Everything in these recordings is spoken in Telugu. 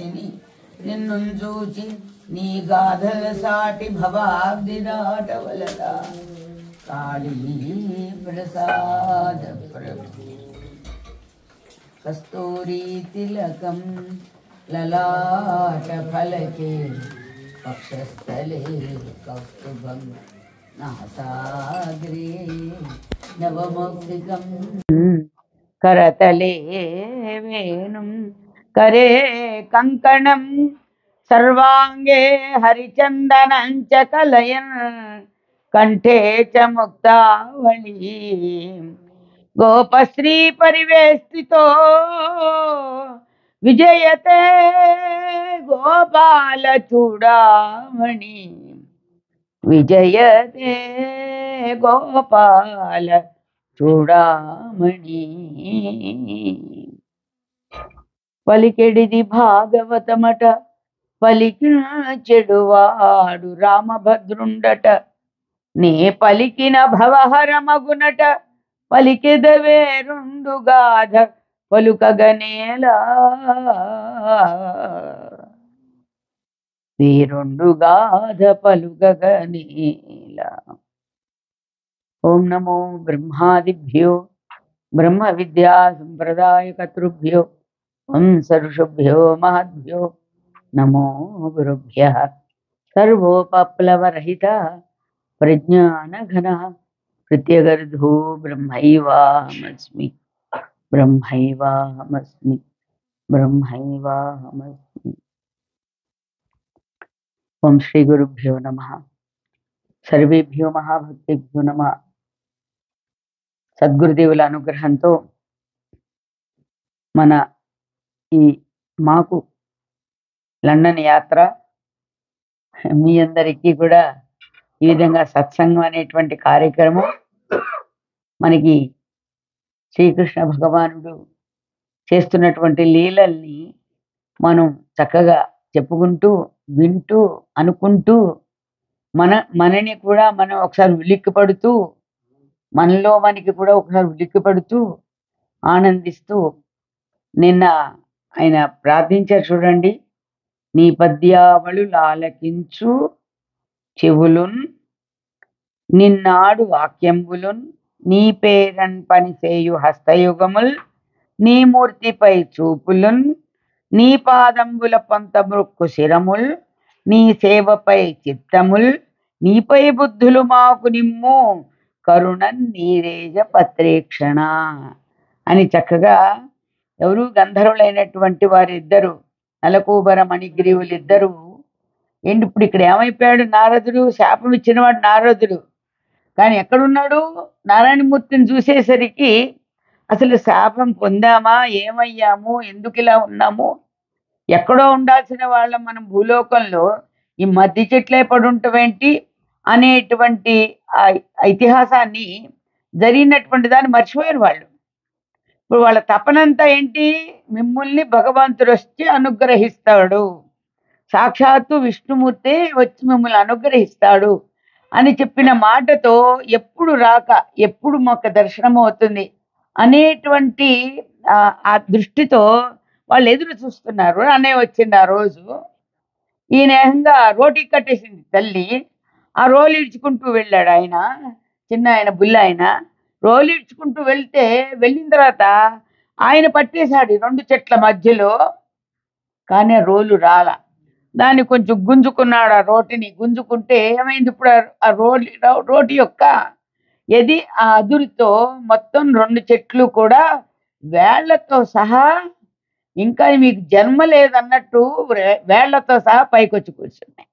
విని నిన్ను చూచి నీ గాథల సాటి భవాబ్ది దాటవలత కాళీ ప్రసాద ప్రభు కస్తూరీ తిలకం లలాట ఫలకే పక్షస్థలే కౌస్తుభం నాసాగ్రే నవమౌక్తికం కరతలే వేణుం करे कंकणं सर्वांगे हरिचंदनं च कलयन् कंठे च मुक्तावली गोपश्री परिवेष्टितो विजयते गोपाल चूड़ामणि विजयते गोपाल चूड़ामणि పలికెడిది భాగవతమట పలికిన చెడువాడు రామభద్రుండట నే పలికిన భవహరమగునట పలికెదవే రెండు గాథ పలుకగనేలా ఈ రెండు గాథ పలుకగనేలా. ఓం నమో బ్రహ్మాదిభ్యో బ్రహ్మ విద్యా సంప్రదాయకర్తృభ్యో వంశఋషుభ్యో మహద్భ్యో నమో గురుభ్యః. సర్వోపప్లవరహిత ప్రజ్ఞానఘన ప్రత్యగర్ధో బ్రహ్మైవాహమస్మి బ్రహ్మైవాహమస్మి బ్రహ్మైవాహమస్మి. ఓం శ్రీ గురుభ్యో నమః. సర్వేభ్యో మహాభక్తిభ్యో నమః. సద్గురుదేవుల అనుగ్రహంతో మన మాకు లండన్ యాత్ర మీ అందరికీ కూడా ఈ విధంగా సత్సంగం అనేటువంటి కార్యక్రమం మనకి శ్రీకృష్ణ భగవానుడు చేస్తున్నటువంటి లీలల్ని మనం చక్కగా చెప్పుకుంటూ వింటూ అనుకుంటూ మనని కూడా మనం ఒకసారి ఉలిక్కిపడుతూ మనలో మనకి కూడా ఒకసారి ఉలిక్కిపడుతూ ఆనందిస్తూ నిన్న ఆయన ప్రార్థించారు చూడండి. నీ పద్యావళు లాలకించు చెవులున్ నిన్నాడు వాక్యంబులున్ నీ పేరన్ పనిసేయు హస్తయుగముల్ నీ మూర్తిపై చూపులున్ నీ పాదంబుల పొంతమృక్కు శిరముల్ నీ సేవపై చిత్తముల్ నీపై బుద్ధులు మాకు నిమ్ము కరుణన్ నీరేజ పత్రేక్షణ అని చక్కగా ఎవరు గంధర్వులైనటువంటి వారిద్దరు నలకూబర మణిగ్రీవులిద్దరూ ఏంటి ఇప్పుడు ఇక్కడ ఏమైపోయాడు నారదుడు, శాపం ఇచ్చినవాడు నారదుడు, కానీ ఎక్కడున్నాడు? నారాయణమూర్తిని చూసేసరికి అసలు శాపం పొందామా, ఏమయ్యాము, ఎందుకు ఇలా ఉన్నాము, ఎక్కడో ఉండాల్సిన వాళ్ళం మనం భూలోకంలో ఈ మధ్య చెట్లే పడుంటవేంటి అనేటువంటి ఆ ఇతిహాసాన్ని జరిగినటువంటి దాన్ని మర్చిపోయారు వాళ్ళు. ఇప్పుడు వాళ్ళ తపనంతా ఏంటి? మిమ్మల్ని భగవంతుడు వచ్చి అనుగ్రహిస్తాడు, సాక్షాత్తు విష్ణుమూర్తి వచ్చి మిమ్మల్ని అనుగ్రహిస్తాడు అని చెప్పిన మాటతో ఎప్పుడు రాక ఎప్పుడు మాకు దర్శనం అవుతుంది అనేటువంటి ఆ దృష్టితో వాళ్ళు ఎదురు చూస్తున్నారు. అనే వచ్చింది ఆ రోజు. ఈయన ఏకంగా రోటీ కట్టేసింది తల్లి. ఆ రోలు ఇడ్చుకుంటూ వెళ్ళాడు ఆయన, చిన్న ఆయన బుల్ల ఆయన. రోలు ఇడ్చుకుంటూ వెళ్ళిన తర్వాత ఆయన పట్టేశాడు రెండు చెట్ల మధ్యలో, కానీ రోలు రాల. దాన్ని కొంచెం గుంజుకున్నాడు. ఆ రోటిని గుంజుకుంటే ఏమైంది? ఇప్పుడు ఆ రోటి యొక్క ఎది ఆ అదురుతో మొత్తం రెండు చెట్లు కూడా వేళ్లతో సహా, ఇంకా మీకు జన్మ లేదన్నట్టు వేళ్లతో సహా పైకొచ్చి కూర్చున్నాయి.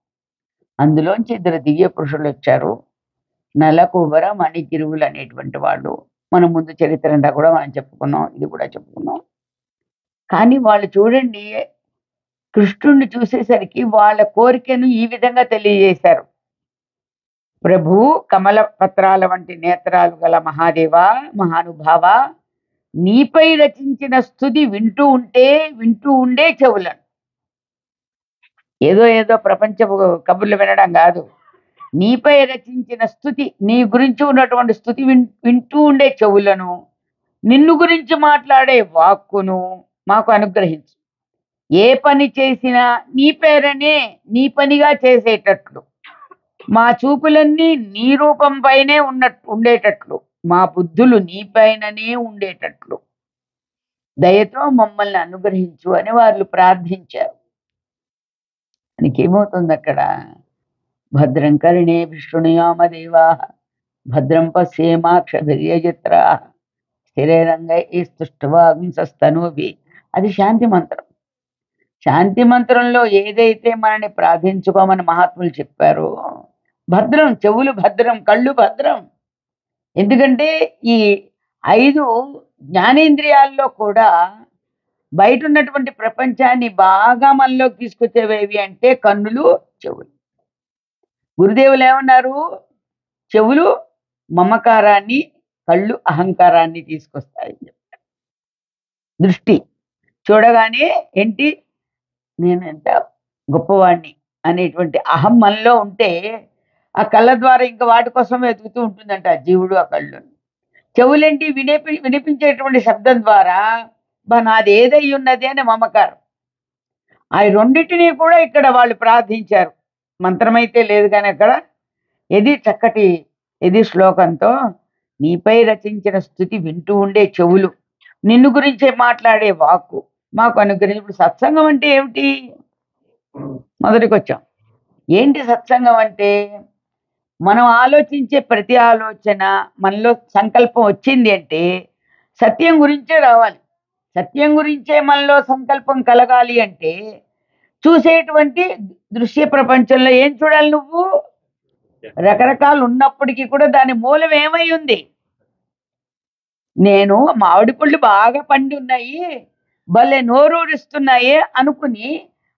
అందులోంచి ఇద్దరు దివ్య పురుషులు వచ్చారు, నలకూబర మణిగిరువులు అనేటువంటి వాళ్ళు. మనం ముందు చరిత్ర అంతా కూడా మనం చెప్పుకున్నాం, ఇది కూడా చెప్పుకున్నాం. కానీ వాళ్ళు చూడండి, కృష్ణుడిని చూసేసరికి వాళ్ళ కోరికను ఈ విధంగా తెలియజేశారు. ప్రభు కమల పత్రాల వంటి నేత్రాలు గల మహాదేవ, మహానుభావ, నీపై రచించిన స్తుతి వింటూ ఉండే చెవులను. ఏదో ప్రపంచ కబుర్లు వినడం కాదు, నీపై రచించిన స్తుతి, నీ గురించి ఉన్నటువంటి స్తుతి వింటూ ఉండే చెవులను, నిన్ను గురించి మాట్లాడే వాక్కును మాకు అనుగ్రహించు. ఏ పని చేసినా నీ పేరనే నీ పనిగా చేసేటట్లు, మా చూపులన్నీ నీ రూపం పైనే ఉండేటట్లు, మా బుద్ధులు నీ పైననే ఉండేటట్లు దయతో మమ్మల్ని అనుగ్రహించు అని వాళ్ళు ప్రార్థించారు. మనకేమవుతుంది అక్కడ? భద్రం కర్ణే విష్ణుయామదేవా భద్రం పశ్యేమాక్షభిర్యజత్రా స్థిరైరంగైస్తుష్టవాంసస్తనూభి. అది శాంతి మంత్రం. శాంతి మంత్రంలో ఏదైతే మనని ప్రార్థించుకోమని మహాత్ములు చెప్పారో, భద్రం, చెవులు భద్రం, కళ్ళు భద్రం. ఎందుకంటే ఈ 5 జ్ఞానేంద్రియాల్లో కూడా బయట ఉన్నటువంటి ప్రపంచాన్ని బాగా మనలోకి తీసుకొచ్చేవేవి అంటే కన్నులు, చెవులు. గురుదేవులు ఏమన్నారు? చెవులు మమకారాన్ని, కళ్ళు అహంకారాన్ని తీసుకొస్తాయని చెప్పారు. దృష్టి చూడగానే ఏంటి, నేను ఎంత గొప్పవాణ్ణి అనేటువంటి అహం మనలో ఉంటే ఆ కళ్ళ ద్వారా ఇంకా వాటి కోసం వెతుకుతూ ఉంటుందంట ఆ జీవుడు ఆ కళ్ళు. చెవులేంటి, వినిపించేటువంటి శబ్దం ద్వారా నాది ఏదై ఉన్నది అని మమకారం. ఆ రెండింటినీ కూడా ఇక్కడ వాళ్ళు ప్రార్థించారు. మంత్రమైతే లేదు కానీ అక్కడ చక్కటి శ్లోకంతో నీపై రచించిన స్థుతి వింటూ ఉండే చెవులు, నిన్ను గురించే మాట్లాడే వాక్కు మాకు అనుగ్రహించి. ఇప్పుడు సత్సంగం అంటే ఏమిటి? మొదటికి వచ్చాం. ఏంటి సత్సంగం అంటే? మనం ఆలోచించే ప్రతి ఆలోచన, మనలో సంకల్పం వచ్చింది అంటే సత్యం గురించే రావాలి. సత్యం గురించే మనలో సంకల్పం కలగాలి అంటే చూసేటువంటి దృశ్య ప్రపంచంలో ఏం చూడాలి నువ్వు? రకరకాలు ఉన్నప్పటికీ కూడా దాని మూలం ఏమై ఉంది? నేను మామిడి పళ్ళు బాగా పండి ఉన్నాయి, భలే నోరూరిస్తున్నాయే అనుకుని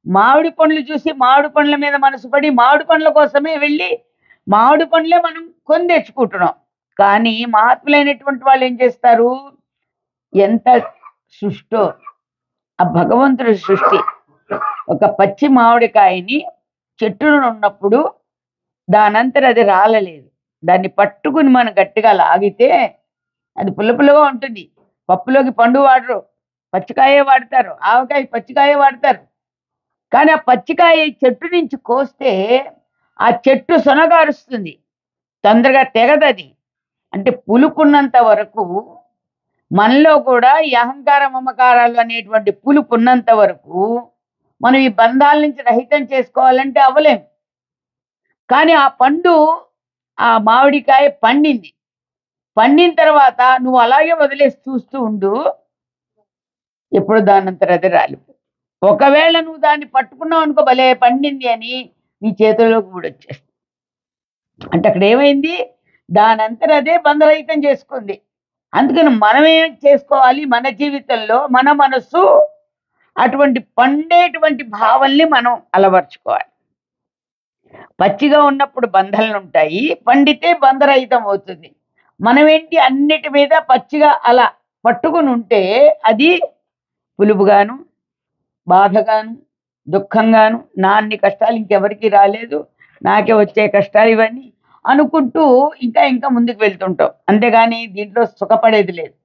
మామిడి పండ్లు చూసి మామిడి పండ్ల మీద మనసు పడి మామిడి పండ్ల కోసమే వెళ్ళి మామిడి పండ్లే మనం కొని తెచ్చుకుంటున్నాం. కానీ మహాత్ములైనటువంటి వాళ్ళు ఏం చేస్తారు? ఎంత సృష్టో ఆ భగవంతుడి సృష్టి. ఒక పచ్చి మామిడికాయని చెట్టును ఉన్నప్పుడు దానంతర అది రాలలేదు. దాన్ని పట్టుకుని మనం గట్టిగా లాగితే అది పుల్ల పుల్లగా ఉంటుంది. పప్పులోకి పండు వాడరు, పచ్చికాయే వాడతారు. ఆవకాయ పచ్చికాయే వాడతారు. కానీ ఆ పచ్చికాయ చెట్టు నుంచి కోస్తే ఆ చెట్టు సొనగారుస్తుంది, తొందరగా తెగదది. అంటే పులుపున్నంత వరకు మనలో కూడా ఈ అహంకార మమకారాలు అనేటువంటి పులుపున్నంత వరకు మనం ఈ బంధాల నుంచి రహితం చేసుకోవాలంటే అవ్వలేం. కానీ ఆ పండు, ఆ మామిడికాయ పండింది. పండిన తర్వాత నువ్వు అలాగే వదిలేసి చూస్తూ ఉండు, ఎప్పుడు దానంతర అది రాలిపో. ఒకవేళ నువ్వు దాన్ని పట్టుకున్నావు అనుకో, భలే పండింది అని నీ చేతుల్లోకి కూడా వచ్చేస్తుంది. అంటే అక్కడ ఏమైంది? దానంతర అదే బంధరహితం చేసుకుంది. అందుకని మనమేం చేసుకోవాలి? మన జీవితంలో మన మనస్సు అటువంటి పండేటువంటి భావల్ని మనం అలవర్చుకోవాలి. పచ్చిగా ఉన్నప్పుడు బంధాలు ఉంటాయి, పండితే బంధరహితం అవుతుంది. మనమేంటి అన్నిటి మీద పచ్చిగా అలా పట్టుకుని ఉంటే అది పులుపుగాను, బాధగాను, దుఃఖంగాను, నా అన్ని కష్టాలు ఇంకెవరికి రాలేదు, నాకే వచ్చే కష్టాలు ఇవన్నీ అనుకుంటూ ఇంకా ఇంకా ముందుకు వెళ్తుంటాం. అంతేగాని దీంట్లో సుఖపడేది లేదు.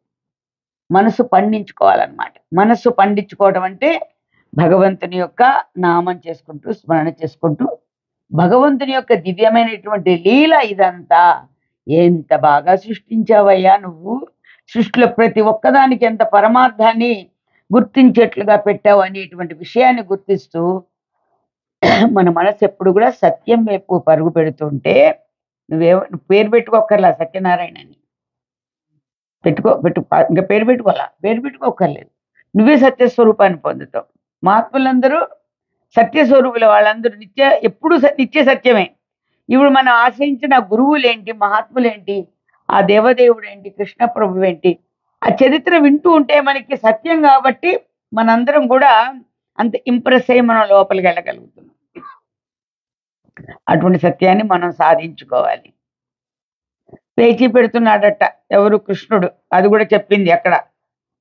మనసు పండించుకోవాలన్నమాట. మనస్సు పండించుకోవడం అంటే భగవంతుని యొక్క నామం చేసుకుంటూ, స్మరణ చేసుకుంటూ, భగవంతుని యొక్క దివ్యమైనటువంటి లీల ఇదంతా. ఎంత బాగా సృష్టించావయ్యా నువ్వు, సృష్టిలో ప్రతి ఒక్కదానికి ఎంత పరమార్థాన్ని గుర్తించేట్లుగా పెట్టావు అనేటువంటి విషయాన్ని గుర్తిస్తూ మన మనసు ఎప్పుడు కూడా సత్యం వైపు పరుగు పెడుతుంటే, నువ్వు పేరు పెట్టుకోకర్లా సత్యనారాయణ అని. ఇంకా పేరు పెట్టుకోకర్లేదు. నువ్వే సత్యస్వరూపాన్ని పొందుతావు. మహాత్ములందరూ సత్యస్వరూపుల, వాళ్ళందరూ ఎప్పుడు నిత్య సత్యమే. ఇప్పుడు మనం ఆశ్రయించిన గురువులేంటి, మహాత్ములేంటి, ఆ దేవదేవుడు ఏంటి, కృష్ణ ప్రభు ఏంటి, ఆ చరిత్ర వింటూ ఉంటే మనకి సత్యం కాబట్టి మనందరం కూడా అంత ఇంప్రెస్ అయ్యి మనం లోపలికి వెళ్ళగలుగుతున్నాం. అటువంటి సత్యాన్ని మనం సాధించుకోవాలి. పేచీ పెడుతున్నాడట ఎవరు? కృష్ణుడు. అది కూడా చెప్పింది అక్కడ.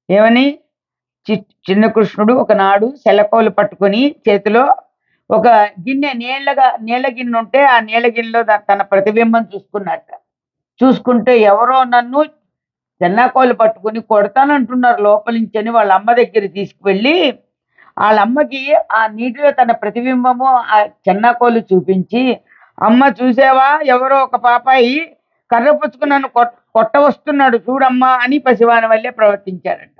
ఏమని? చిన్న కృష్ణుడు ఒకనాడు శలకోలు పట్టుకొని చేతిలో ఒక గిన్నె, నీళ్ళ గిన్నె ఉంటే ఆ నీళ్ళ గిన్నెలో తన ప్రతిబింబం చూసుకున్నట్ట. చూసుకుంటే ఎవరో నన్ను చెన్నాకోలు పట్టుకుని కొడతానంటున్నారు లోపల నుంచి అని వాళ్ళ అమ్మ దగ్గర తీసుకువెళ్ళి వాళ్ళమ్మకి ఆ నీటిలో తన ప్రతిబింబము ఆ చెన్నాకోలు చూపించి, అమ్మ చూసావా ఎవరో ఒక పాపాయి కర్ర పుచ్చుకుని నన్ను కొట్ట వస్తున్నాడు చూడమ్మా అని పసివాని వల్లే ప్రవర్తించాడంట.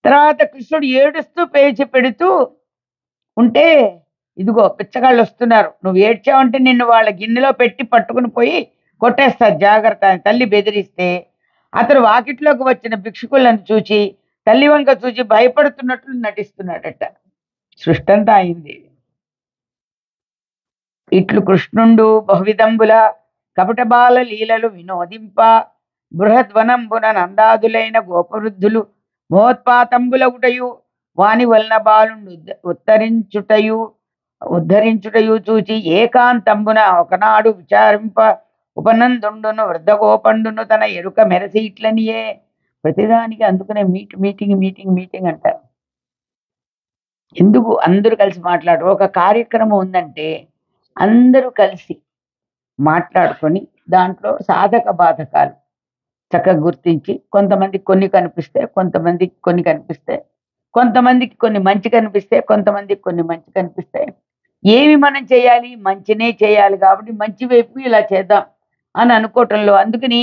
తర్వాత కృష్ణుడు ఏడుస్తూ పేచి పెడుతూ ఉంటే, ఇదిగో పిచ్చగాళ్ళు వస్తున్నారు, నువ్వు ఏడ్చావంటే నిన్ను వాళ్ళ గిన్నెలో పెట్టి పట్టుకుని పోయి కొట్టేస్తారు జాగ్రత్త అని తల్లి బెదిరిస్తే, అతను వాకిట్లోకి వచ్చిన భిక్షుకులను చూచి తల్లి వంక చూచి భయపడుతున్నట్లు నటిస్తున్నాడట. సృష్టంతా అయింది. ఇట్లు కృష్ణుండు బహువిధంబుల కపట బాల లీలలు వినోదింప బృహద్వనంబున నందాదులైన గోపవృద్ధులు మహోత్పాతంబులగుటయు వాని వలన బాలుండు ఉద్ధరించుటయు చూచి ఏకాంతంబున ఒకనాడు విచారింప ఉపనందుండును వృద్ధగోపండును తన ఎరుక మెరసి ఇట్లనియే. ప్రతిదానికి అందుకనే మీటింగ్ మీటింగ్ మీటింగ్ అంటారు. ఎందుకు అందరూ కలిసి మాట్లాడరు? ఒక కార్యక్రమం ఉందంటే అందరూ కలిసి మాట్లాడుకొని దాంట్లో సాధక బాధకాలు చక్కగా గుర్తించి, కొంతమందికి కొన్ని కనిపిస్తాయి, కొంతమందికి కొన్ని కనిపిస్తాయి, కొంతమందికి కొన్ని మంచి కనిపిస్తాయి, కొంతమందికి కొన్ని మంచి కనిపిస్తాయి. ఏమి మనం చేయాలి? మంచినే చేయాలి కాబట్టి మంచి వైపు ఇలా చేద్దాం అని అనుకోవటంలో, అందుకని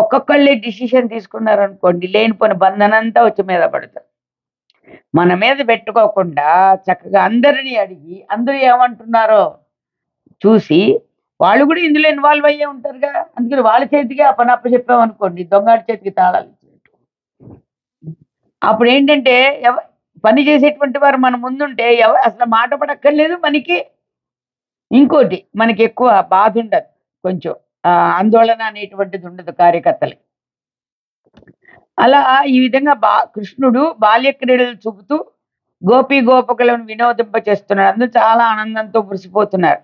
ఒక్కొక్కళ్ళే డిసిషన్ తీసుకున్నారనుకోండి, లేనిపోయిన బంధనంతా వచ్చి మీద పడుతుంది. మన మీద పెట్టుకోకుండా చక్కగా అందరినీ అడిగి అందరూ ఏమంటున్నారో చూసి, వాళ్ళు కూడా ఇందులో ఇన్వాల్వ్ అయ్యే ఉంటారుగా, అందుకని వాళ్ళ చేతికి ఆ పని అప్పచెప్పామనుకోండి, దొంగాడి చేతికి తాళాలు ఇచ్చినట్టు. అప్పుడు ఏంటంటే పని చేసేటువంటి వారు మన ముందుంటే అసలు మాట పడక్కర్లేదు మనకి. ఇంకోటి మనకి ఎక్కువ బాధ ఉండదు, కొంచెం ఆందోళన అనేటువంటిది ఉండదు కార్యకర్తలకి. అలా ఈ విధంగా కృష్ణుడు బాల్య క్రీడలు చూపుతూ గోపి గోపకులను వినోదింప చేస్తున్నాడు. అందరూ చాలా ఆనందంతో మురిసిపోతున్నారు.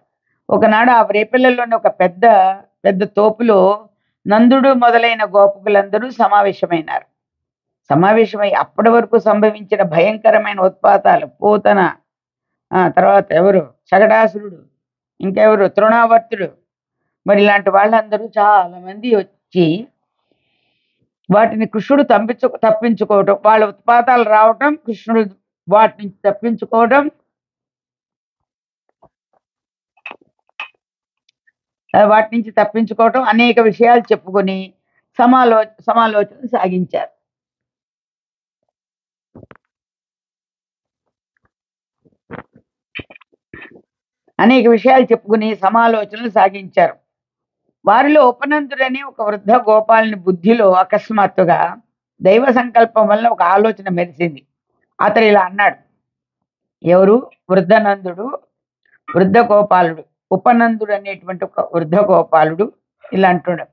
ఒకనాడు ఆ రేపల్లెలోని ఒక పెద్ద పెద్ద తోపులో నందుడు మొదలైన గోపకులందరూ సమావేశమై అప్పటి వరకు సంభవించిన భయంకరమైన ఉత్పాతాలు, పూతన, తర్వాత ఎవరు శగడాసురుడు, ఇంకెవరు తృణావర్తుడు, మరి ఇలాంటి వాళ్ళందరూ చాలా మంది వచ్చి వాటిని కృష్ణుడు తప్పించుకోవటం, వాళ్ళ ఉత్పాతాలు రావటం, కృష్ణుడు వాటి నుంచి తప్పించుకోవడం, అనేక విషయాలు చెప్పుకొని సమాలోచన సాగించారు. సమాలోచనలు సాగించారు. వారిలో ఉపనందుడని ఒక వృద్ధ గోపాలని బుద్ధిలో అకస్మాత్తుగా దైవ సంకల్పం వల్ల ఒక ఆలోచన మెరిసింది. అతడు ఇలా అన్నాడు. ఎవరు? వృద్ధనందుడు, వృద్ధ గోపాలుడు. ఉపనందుడు అనేటువంటి ఒక వృద్ధ గోపాలుడు ఇలా అంటున్నాడు.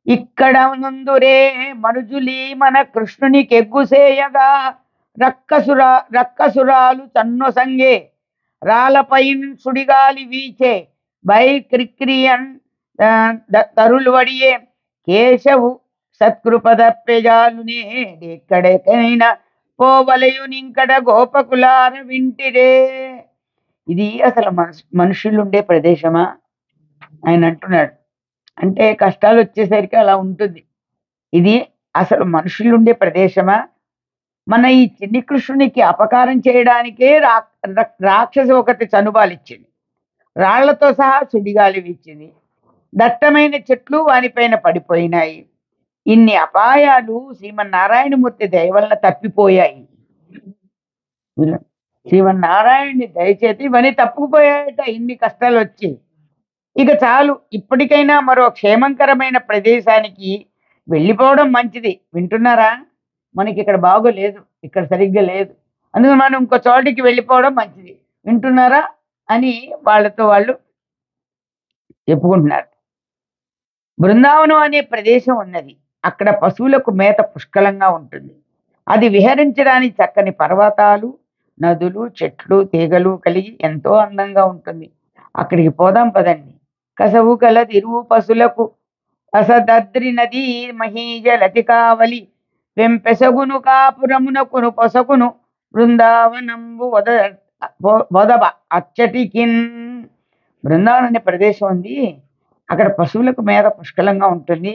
ఇక్కడ నందురే మనుజులి మన కృష్ణునికి ఎగ్గుసేయగా రక్కసురాలు చన్నొసంగే రాలపై సుడిగాలి వీచే బైక్రిక్రియన్ తరులు వడియే కేశవు సత్కృపదప్పెజాలునే ఎక్కడెక్కడైనా పోవలయునింకడ గోపకులార వింటిరే. ఇది అసలు మనుషులుండే ప్రదేశమా? ఆయన అంటున్నాడు. అంటే కష్టాలు వచ్చేసరికి అలా ఉంటుంది. ఇది అసలు మనుషులుండే ప్రదేశమా? మన ఈ చిన్ని కృష్ణునికి అపకారం చేయడానికే రాక్షసి ఒకటి చనుబాలిచ్చింది, రాళ్లతో సహా సుడిగాలి వీచింది, దట్టమైన చెట్లు వానిపైన పడిపోయినాయి. ఇన్ని అపాయాలు శ్రీమన్నారాయణమూర్తి దయ వలన తప్పిపోయాయి. శ్రీమన్నారాయణుని దయచేతి ఇవన్నీ తప్పుకుపోయాయట. ఇన్ని కష్టాలు వచ్చి ఇక చాలు, ఇప్పటికైనా మరో క్షేమంకరమైన ప్రదేశానికి వెళ్ళిపోవడం మంచిది. వింటున్నారా? మనకి ఇక్కడ బాగోలేదు, ఇక్కడ సరిగ్గా లేదు, అందుకని మనం ఇంకో చోటికి వెళ్ళిపోవడం మంచిది. వింటున్నారా అని వాళ్ళతో వాళ్ళు చెప్పుకుంటున్నారు. బృందావనం అనే ప్రదేశం ఉన్నది. అక్కడ పశువులకు మేత పుష్కలంగా ఉంటుంది. అది విహరించడానికి చక్కని పర్వతాలు, నదులు, చెట్లు, తీగలు కలిగి ఎంతో అందంగా ఉంటుంది. అక్కడికి పోదాం పదండి. కసవు కలదిరువు పశులకు అసదద్రి నది మహీజలతి కావలి వెంపెసగును కాపురమునకును పొసగును బృందావనంబు వదబ అచ్చటికిన్. బృందావనం అనే ప్రదేశం ఉంది. అక్కడ పశువులకు మేత పుష్కలంగా ఉంటుంది.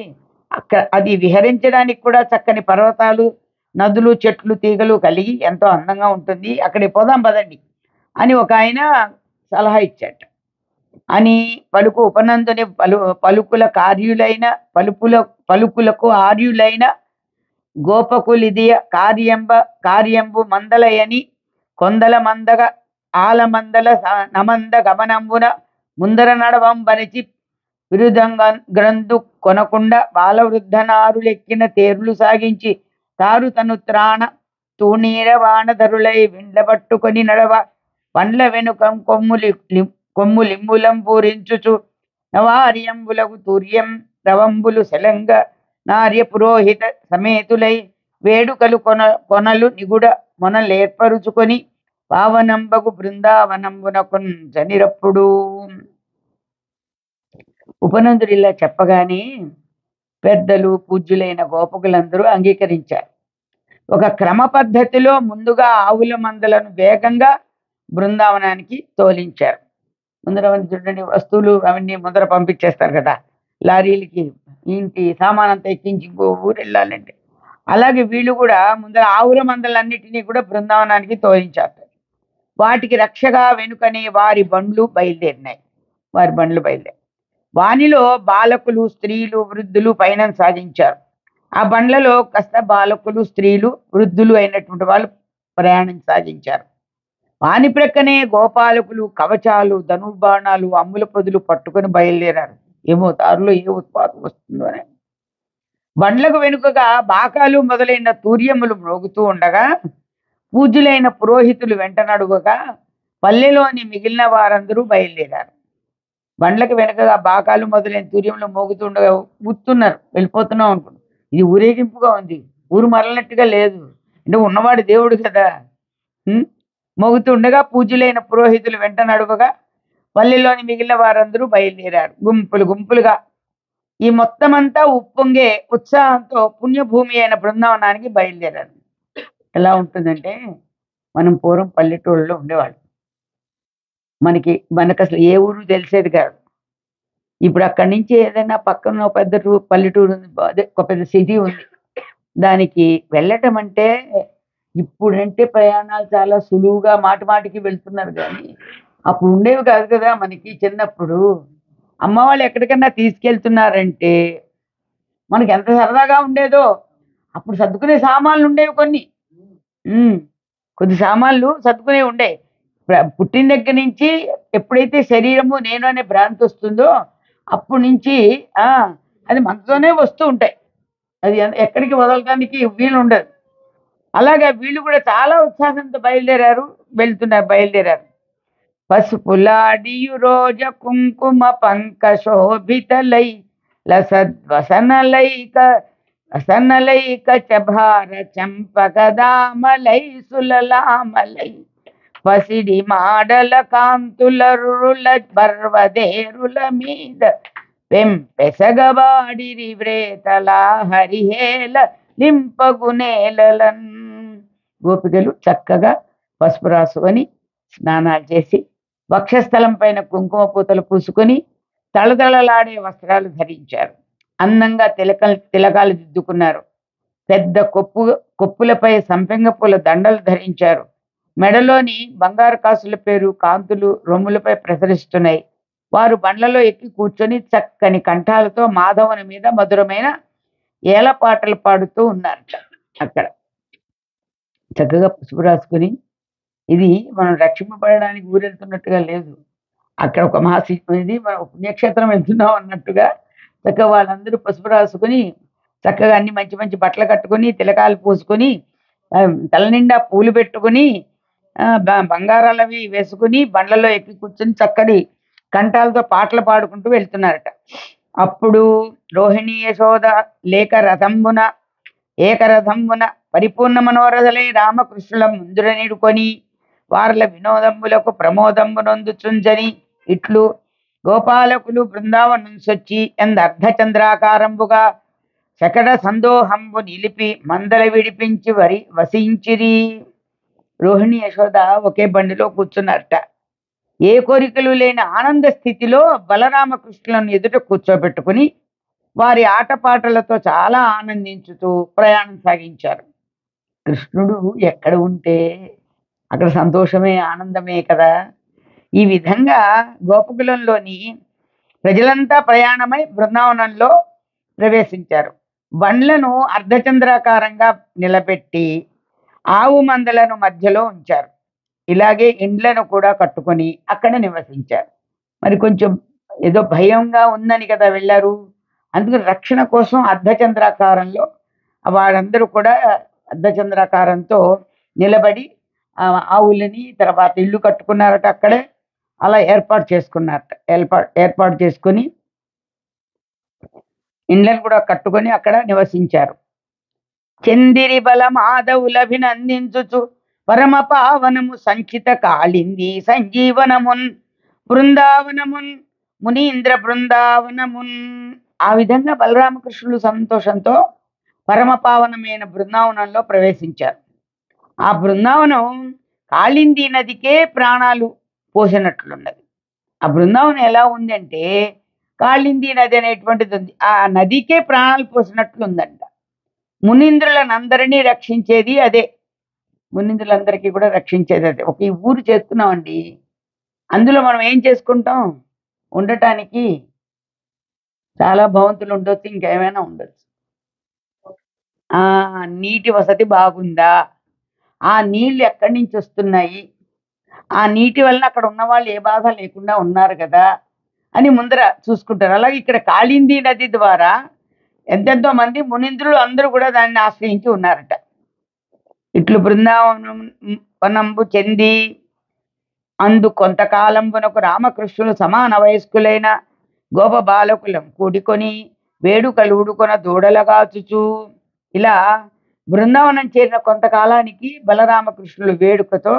అది విహరించడానికి కూడా చక్కని పర్వతాలు, నదులు చెట్లు తీగలు కలిగి ఎంతో అందంగా ఉంటుంది, అక్కడికి పోదాం పదండి అని ఒక ఆయన సలహా ఇచ్చాట. అని ఉపనందుని పలుకుల కార్యులైన పలుకులకు ఆర్యులైన గోపకులిదియ కార్యంబు మందలయని కొందల మందగ ఆలమందల నమంద గమనంబున ముందర నడవంబనిచి గ్రంథు కొనకుండా బాలవృద్ధనారులెక్కిన తేరులు సాగించి తారు తను త్రాణ తూణీర వానధరులై విండ్లబట్టుకొని నడవ పండ్ల వెనుక కొమ్ములింబులం పూరించుచు నవార్యంబులకు తూర్యం రవంబులు శలంగ నార్య పురోహిత సమేతులై వేడుకలు కొనలు నిగుడ మొనలేర్పరుచుకొని పావనంబగు బృందావనంబున కొంజనిరప్పుడు. ఉపనందుడు ఇలా చెప్పగానే పెద్దలు పూజ్యులైన గోపకులందరూ అంగీకరించారు. ఒక క్రమ పద్ధతిలో ముందుగా ఆవుల మందలను వేగంగా బృందావనానికి తోలించారు. ముందర చూడండి, వస్తువులు అవన్నీ ముందర పంపించేస్తారు కదా లారీలకి, ఇంటి సామానంతా ఎక్కించి ఇంకో ఊరు వెళ్ళాలంటే. అలాగే వీళ్ళు కూడా ముందర ఆవుల మందలన్నిటినీ కూడా బృందావనానికి తోలించారు. వాటికి రక్షగా వెనుకనే వారి బండ్లు బయలుదేరినాయి. వానిలో బాలకులు, స్త్రీలు, వృద్ధులు పయనం సాగించారు. ఆ బండ్లలో కాస్త బాలకులు, స్త్రీలు, వృద్ధులు అయినటువంటి వాళ్ళు ప్రయాణం సాగించారు. వాని ప్రక్కనే గోపాలకులు కవచాలు, ధనుర్బాణాలు, అమ్ముల పొదులు పట్టుకొని బయలుదేరారు. ఏమో దారిలో ఏ ఉత్పాతం వస్తుందో అని. బండ్లకు వెనుకగా బాకాలు మొదలైన తూర్యములు మ్రోగుతూ ఉండగా పూజ్యులైన పురోహితులు వెంట నడువగా పల్లెలోని మిగిలిన వారందరూ బయలుదేరారు. బండ్లకు వెనుకగా బాకాలు మొదలైన తూర్యములు మోగుతుండగా ఊతున్నారు, వెళ్ళిపోతున్నాం అనుకున్నాం. ఇది ఊరేగింపుగా ఉంది, ఊరు మరలినట్టుగా లేదు. అంటే ఉన్నవాడు దేవుడు కదా. మోగుతుండగా పూజ్యులైన పురోహితులు వెంట నడువగా పల్లెలోని మిగిలిన వారందరూ బయలుదేరారు గుంపులు గుంపులుగా. ఈ మొత్తం అంతా ఉప్పొంగే ఉత్సాహంతో పుణ్యభూమి అయిన బృందావనానికి బయలుదేరారు. ఎలా ఉంటుందంటే, మనం పూర్వం పల్లెటూళ్ళలో ఉండేవాళ్ళు, మనకు అసలు ఏ ఊరు తెలిసేది కాదు. ఇప్పుడు అక్కడి నుంచి ఏదైనా పక్కన పెద్ద పల్లెటూరు ఉంది, అదే ఒక పెద్ద సిటీ ఉంది, దానికి వెళ్ళటం అంటే ఇప్పుడంటే ప్రయాణాలు చాలా సులువుగా మాటి మాటికి వెళ్తున్నారు. కానీ అప్పుడు ఉండేవి కాదు కదా. మనకి చిన్నప్పుడు అమ్మ వాళ్ళు ఎక్కడికన్నా తీసుకెళ్తున్నారంటే మనకి ఎంత సరదాగా ఉండేదో. అప్పుడు సర్దుకునే సామాన్లు ఉండేవి కొద్ది సామాన్లు సర్దుకునే ఉండేవి. పుట్టిన దగ్గర నుంచి ఎప్పుడైతే శరీరము నేను అనే భ్రాంతి వస్తుందో అప్పటి నుంచి అది మనతోనే వస్తూ ఉంటాయి. అది ఎక్కడికి వదలడానికి వీలు ఉండదు. అలాగే వీళ్ళు కూడా చాలా ఉత్సాహంతో బయలుదేరారు. పసుపులాడియు రోజ కుంకుమ పంక శోభితలై వసనలైక చభార చంపకదామలై సులలామలై పసిడి మాడల కాంతుల పర్వదేరుల మీద పెంపెసగబాడిరి వ్రేతల హరిహేల లింపగునేలన్. గోపికలు చక్కగా పసుపు రాసుకొని స్నానాలు చేసి వక్షస్థలం పైన కుంకుమ పూతలు పూసుకొని తళతళలాడే వస్త్రాలు ధరించారు. అందంగా తిలకాలు దిద్దుకున్నారు. పెద్ద కొప్పులపై సంపెంగ పూల దండలు ధరించారు. మెడలోని బంగారు కాసుల పేరు కాంతులు రొమ్ములపై ప్రసరిస్తున్నాయి. వారు బండ్లలో ఎక్కి కూర్చొని చక్కని కంఠాలతో మాధవుని మీద మధురమైన ఏల పాటలు పాడుతూ ఉన్నారట. అక్కడ చక్కగా పసుపు రాసుకుని, ఇది మనం రక్షింపబడడానికి ఊరెళ్తున్నట్టుగా లేదు, అక్కడ ఒక ఇది మనం పుణ్యక్షేత్రం వెళ్తున్నాం అన్నట్టుగా చక్కగా వాళ్ళందరూ పసుపు రాసుకుని చక్కగా అన్ని మంచి మంచి బట్టలు కట్టుకుని తిలకాలు పూసుకొని తల నిండా పూలు పెట్టుకుని బంగారాలవి వేసుకుని బండ్లలో ఎక్కి కూర్చొని చక్కని కంఠాలతో పాటలు పాడుకుంటూ వెళ్తున్నారట. అప్పుడు రోహిణి యశోద ఏకరథంబున పరిపూర్ణ మనోరథలై రామకృష్ణుల ముందుర నిడుకొని వార్ల వినోదంబులకు ప్రమోదంబునొందుచుంజని ఇట్లు గోపాలకులు బృందావనం సొచ్చి ఎందర్ధచంద్రాకారంబుగా శకట సందోహంబు నిలిపి మందల విడిపించి వసించిరి. రోహిణి యశోద ఒకే బండిలో కూర్చున్నారట. ఏ కోరికలు లేని ఆనంద స్థితిలో బలరామకృష్ణులను ఎదుట కూర్చోబెట్టుకుని వారి ఆటపాటలతో చాలా ఆనందించుతూ ప్రయాణం సాగించారు. కృష్ణుడు ఎక్కడ ఉంటే అక్కడ సంతోషమే, ఆనందమే కదా! ఈ విధంగా గోకులంలోని ప్రజలంతా ప్రయాణమై బృందావనంలో ప్రవేశించారు. బండ్లను అర్ధచంద్రాకారంగా నిలబెట్టి ఆవు మందలను మధ్యలో ఉంచారు. ఇలాగే ఇండ్లను కూడా కట్టుకొని అక్కడ నివసించారు. మరి కొంచెం ఏదో భయంగా ఉందని కదా వెళ్లారు. అందుకని రక్షణ కోసం అర్ధచంద్రాకారంలో వాళ్ళందరూ కూడా అర్ధచంద్రాకారంతో నిలబడి ఆవులని తర్వాత ఇల్లు కట్టుకున్నారట అక్కడే. అలా ఏర్పాటు చేసుకున్నారట. ఏర్పాటు చేసుకొని ఇండ్లను కూడా కట్టుకొని అక్కడ నివసించారు. చందిరి బల మాధవులభినందించుచు పరమ పావనము సంచిత కాళింది సంజీవనమున్ బృందావనమున్ మునీంద్ర బృందావనమున్. ఆ విధంగా బలరామకృష్ణులు సంతోషంతో పరమ పావనమైన బృందావనంలో ప్రవేశించారు. ఆ బృందావనం కాళింది నదికే ప్రాణాలు పోసినట్లున్నది. ఆ బృందావనం ఎలా ఉందంటే కాళింది నది అనేటువంటిది ఉంది. ఆ నదికే ప్రాణాలు పోసినట్లుందంట. మునీంద్రులనందరినీ రక్షించేది అదే. మునీంద్రులందరికీ కూడా రక్షించేది అదే. ఒక ఈ ఊరు చేస్తున్నామండి. అందులో మనం ఏం చేసుకుంటాం? ఉండటానికి చాలా భవంతులు ఉండొచ్చు, ఇంకేమైనా ఉండొచ్చు. నీటి వసతి బాగుందా? ఆ నీళ్ళు ఎక్కడి నుంచి వస్తున్నాయి? ఆ నీటి వలన అక్కడ ఉన్న వాళ్ళు ఏ బాధ లేకుండా ఉన్నారు కదా అని ముందర చూసుకుంటారు. అలాగే ఇక్కడ కాళింది నది ద్వారా ఎంతెంతో మంది మునీంద్రులు అందరూ కూడా దాన్ని ఆశ్రయించి ఉన్నారట. ఇట్లు బృందావనం వనంబు చెంది అందు కొంతకాలంబునకు రామకృష్ణులు సమాన వయస్కులైన గోప బాలకులం కూడుకొని వేడుకలు ఉడుకొన దూడలగాచుచు. ఇలా బృందావనం చేరిన కొంతకాలానికి బలరామకృష్ణులు వేడుకతో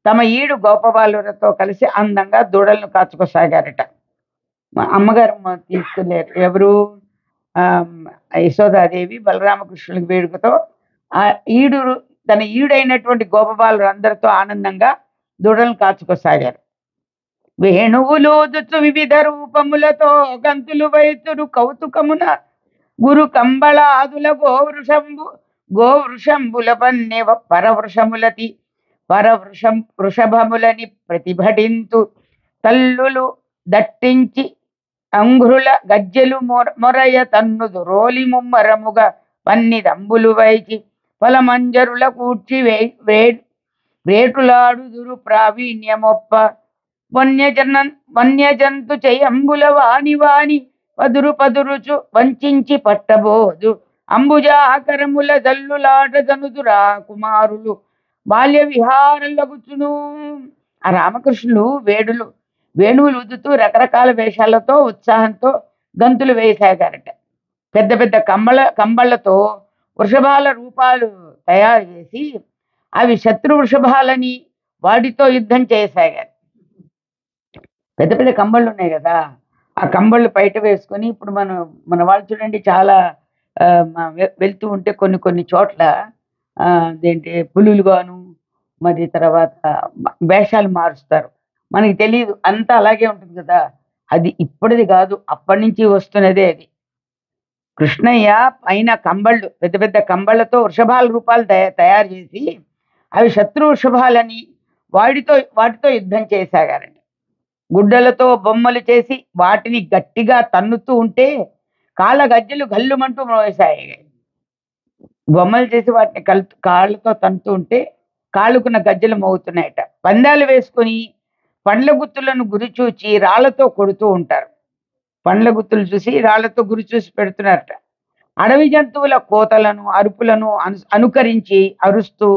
తమ ఈడు గోపబాలులతో కలిసి అందంగా దూడలను కాచుకోసాగారట. మా అమ్మగారు తీసుకెళ్ళారు. ఎవరు? యశోదాదేవి బలరామకృష్ణులకి వేడుకతో ఆ ఈడు తన ఈడైనటువంటి గోపబాలురు అందరితో ఆనందంగా దూడలను కాచుకోసాగారు. వేణువులూదుచు వివిధ రూపములతో గంతులు వైతురు కౌతుకమున గురు కంబళాదుల గోవృషంబుల పన్నె పరవృషములతి వృషభములని ప్రతిభటింతు తల్లులు దట్టించి అంఘ్రుల గజ్జెలు మొరయ తన్నుదు రోలి ముమ్మరముగా పన్నిదంబులు వైచి ఫలమంజరుల కూర్చి వేటులాడుదురు ప్రావీణ్యమొప్ప వన్యజంతు చయంబుల వాణి పదురుచు వంచి పట్టబోదు అంబుజాకరముల జల్లులాట జనుదురా కుమారులు బాల్య విహారలగుచును. ఆ రామకృష్ణులు వేణువులు ఊదుతూ రకరకాల వేషాలతో ఉత్సాహంతో గంతులు వేయసాగారట. పెద్ద పెద్ద కంబళ్లతో వృషభాల రూపాలు తయారు చేసి అవి శత్రు వృషభాలని వాటితో యుద్ధం చేయసాగారు. పెద్ద పెద్ద కంబళ్ళు ఉన్నాయి కదా, ఆ కంబళ్ళు బయట వేసుకొని ఇప్పుడు మన వాళ్ళు చూడండి చాలా వెళ్తూ ఉంటే కొన్ని చోట్ల అదేంటి పులులుగాను మరి తర్వాత వేషాలు మారుస్తారు. మనకి తెలియదు, అంతా అలాగే ఉంటుంది కదా. అది ఇప్పటిది కాదు, అప్పటి నుంచి వస్తున్నదే అది. కృష్ణయ్య పైన కంబళ్ళు పెద్ద పెద్ద కంబళ్ళతో వృషభాల రూపాలు తయారు చేసి అవి శత్రు వృషభాలని వాటితో యుద్ధం చేసాగారండి. గుడ్డలతో బొమ్మలు చేసి వాటిని గట్టిగా తన్నుతూ ఉంటే కాళ్ళ గజ్జలు గల్లుమంటూ మోసాయి. బొమ్మలు చేసి వాటిని కాళ్ళతో తన్నుతూ ఉంటే కాళ్ళకున్న గజ్జలు మోగుతున్నాయట. పందాలు వేసుకొని పండ్ల గుత్తులను గురిచూచి రాళ్లతో కొడుతూ ఉంటారు. పండ్ల గుత్తులు చూసి రాళ్లతో గురిచూసి పెడుతున్నారట. అడవి జంతువుల కోతలను అరుపులను అనుకరించి అరుస్తూ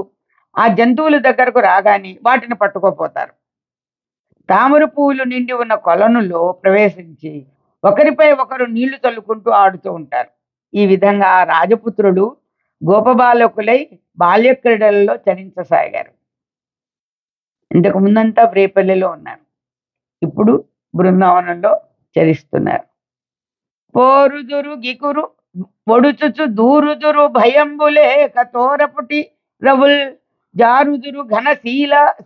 ఆ జంతువుల దగ్గరకు రాగానే వాటిని పట్టుకోపోతారు. తామర పువ్వులు నిండి ఉన్న కొలనులో ప్రవేశించి ఒకరిపై ఒకరు నీళ్లు చల్లుకుంటూ ఆడుతూ ఉంటారు. ఈ విధంగా రాజపుత్రులు గోపబాలకులై బాల్య క్రీడలలో చరించసాగారు. ఇంతకు ముందంతా రేపల్లెలో ఉన్నారు, ఇప్పుడు బృందావనంలో చరిస్తున్నారు. పోరుదురు గికురు ఒడుచుచు దూరుదురు భయంబులేక తోరపుటి రవుల్ జారుదురు ఘన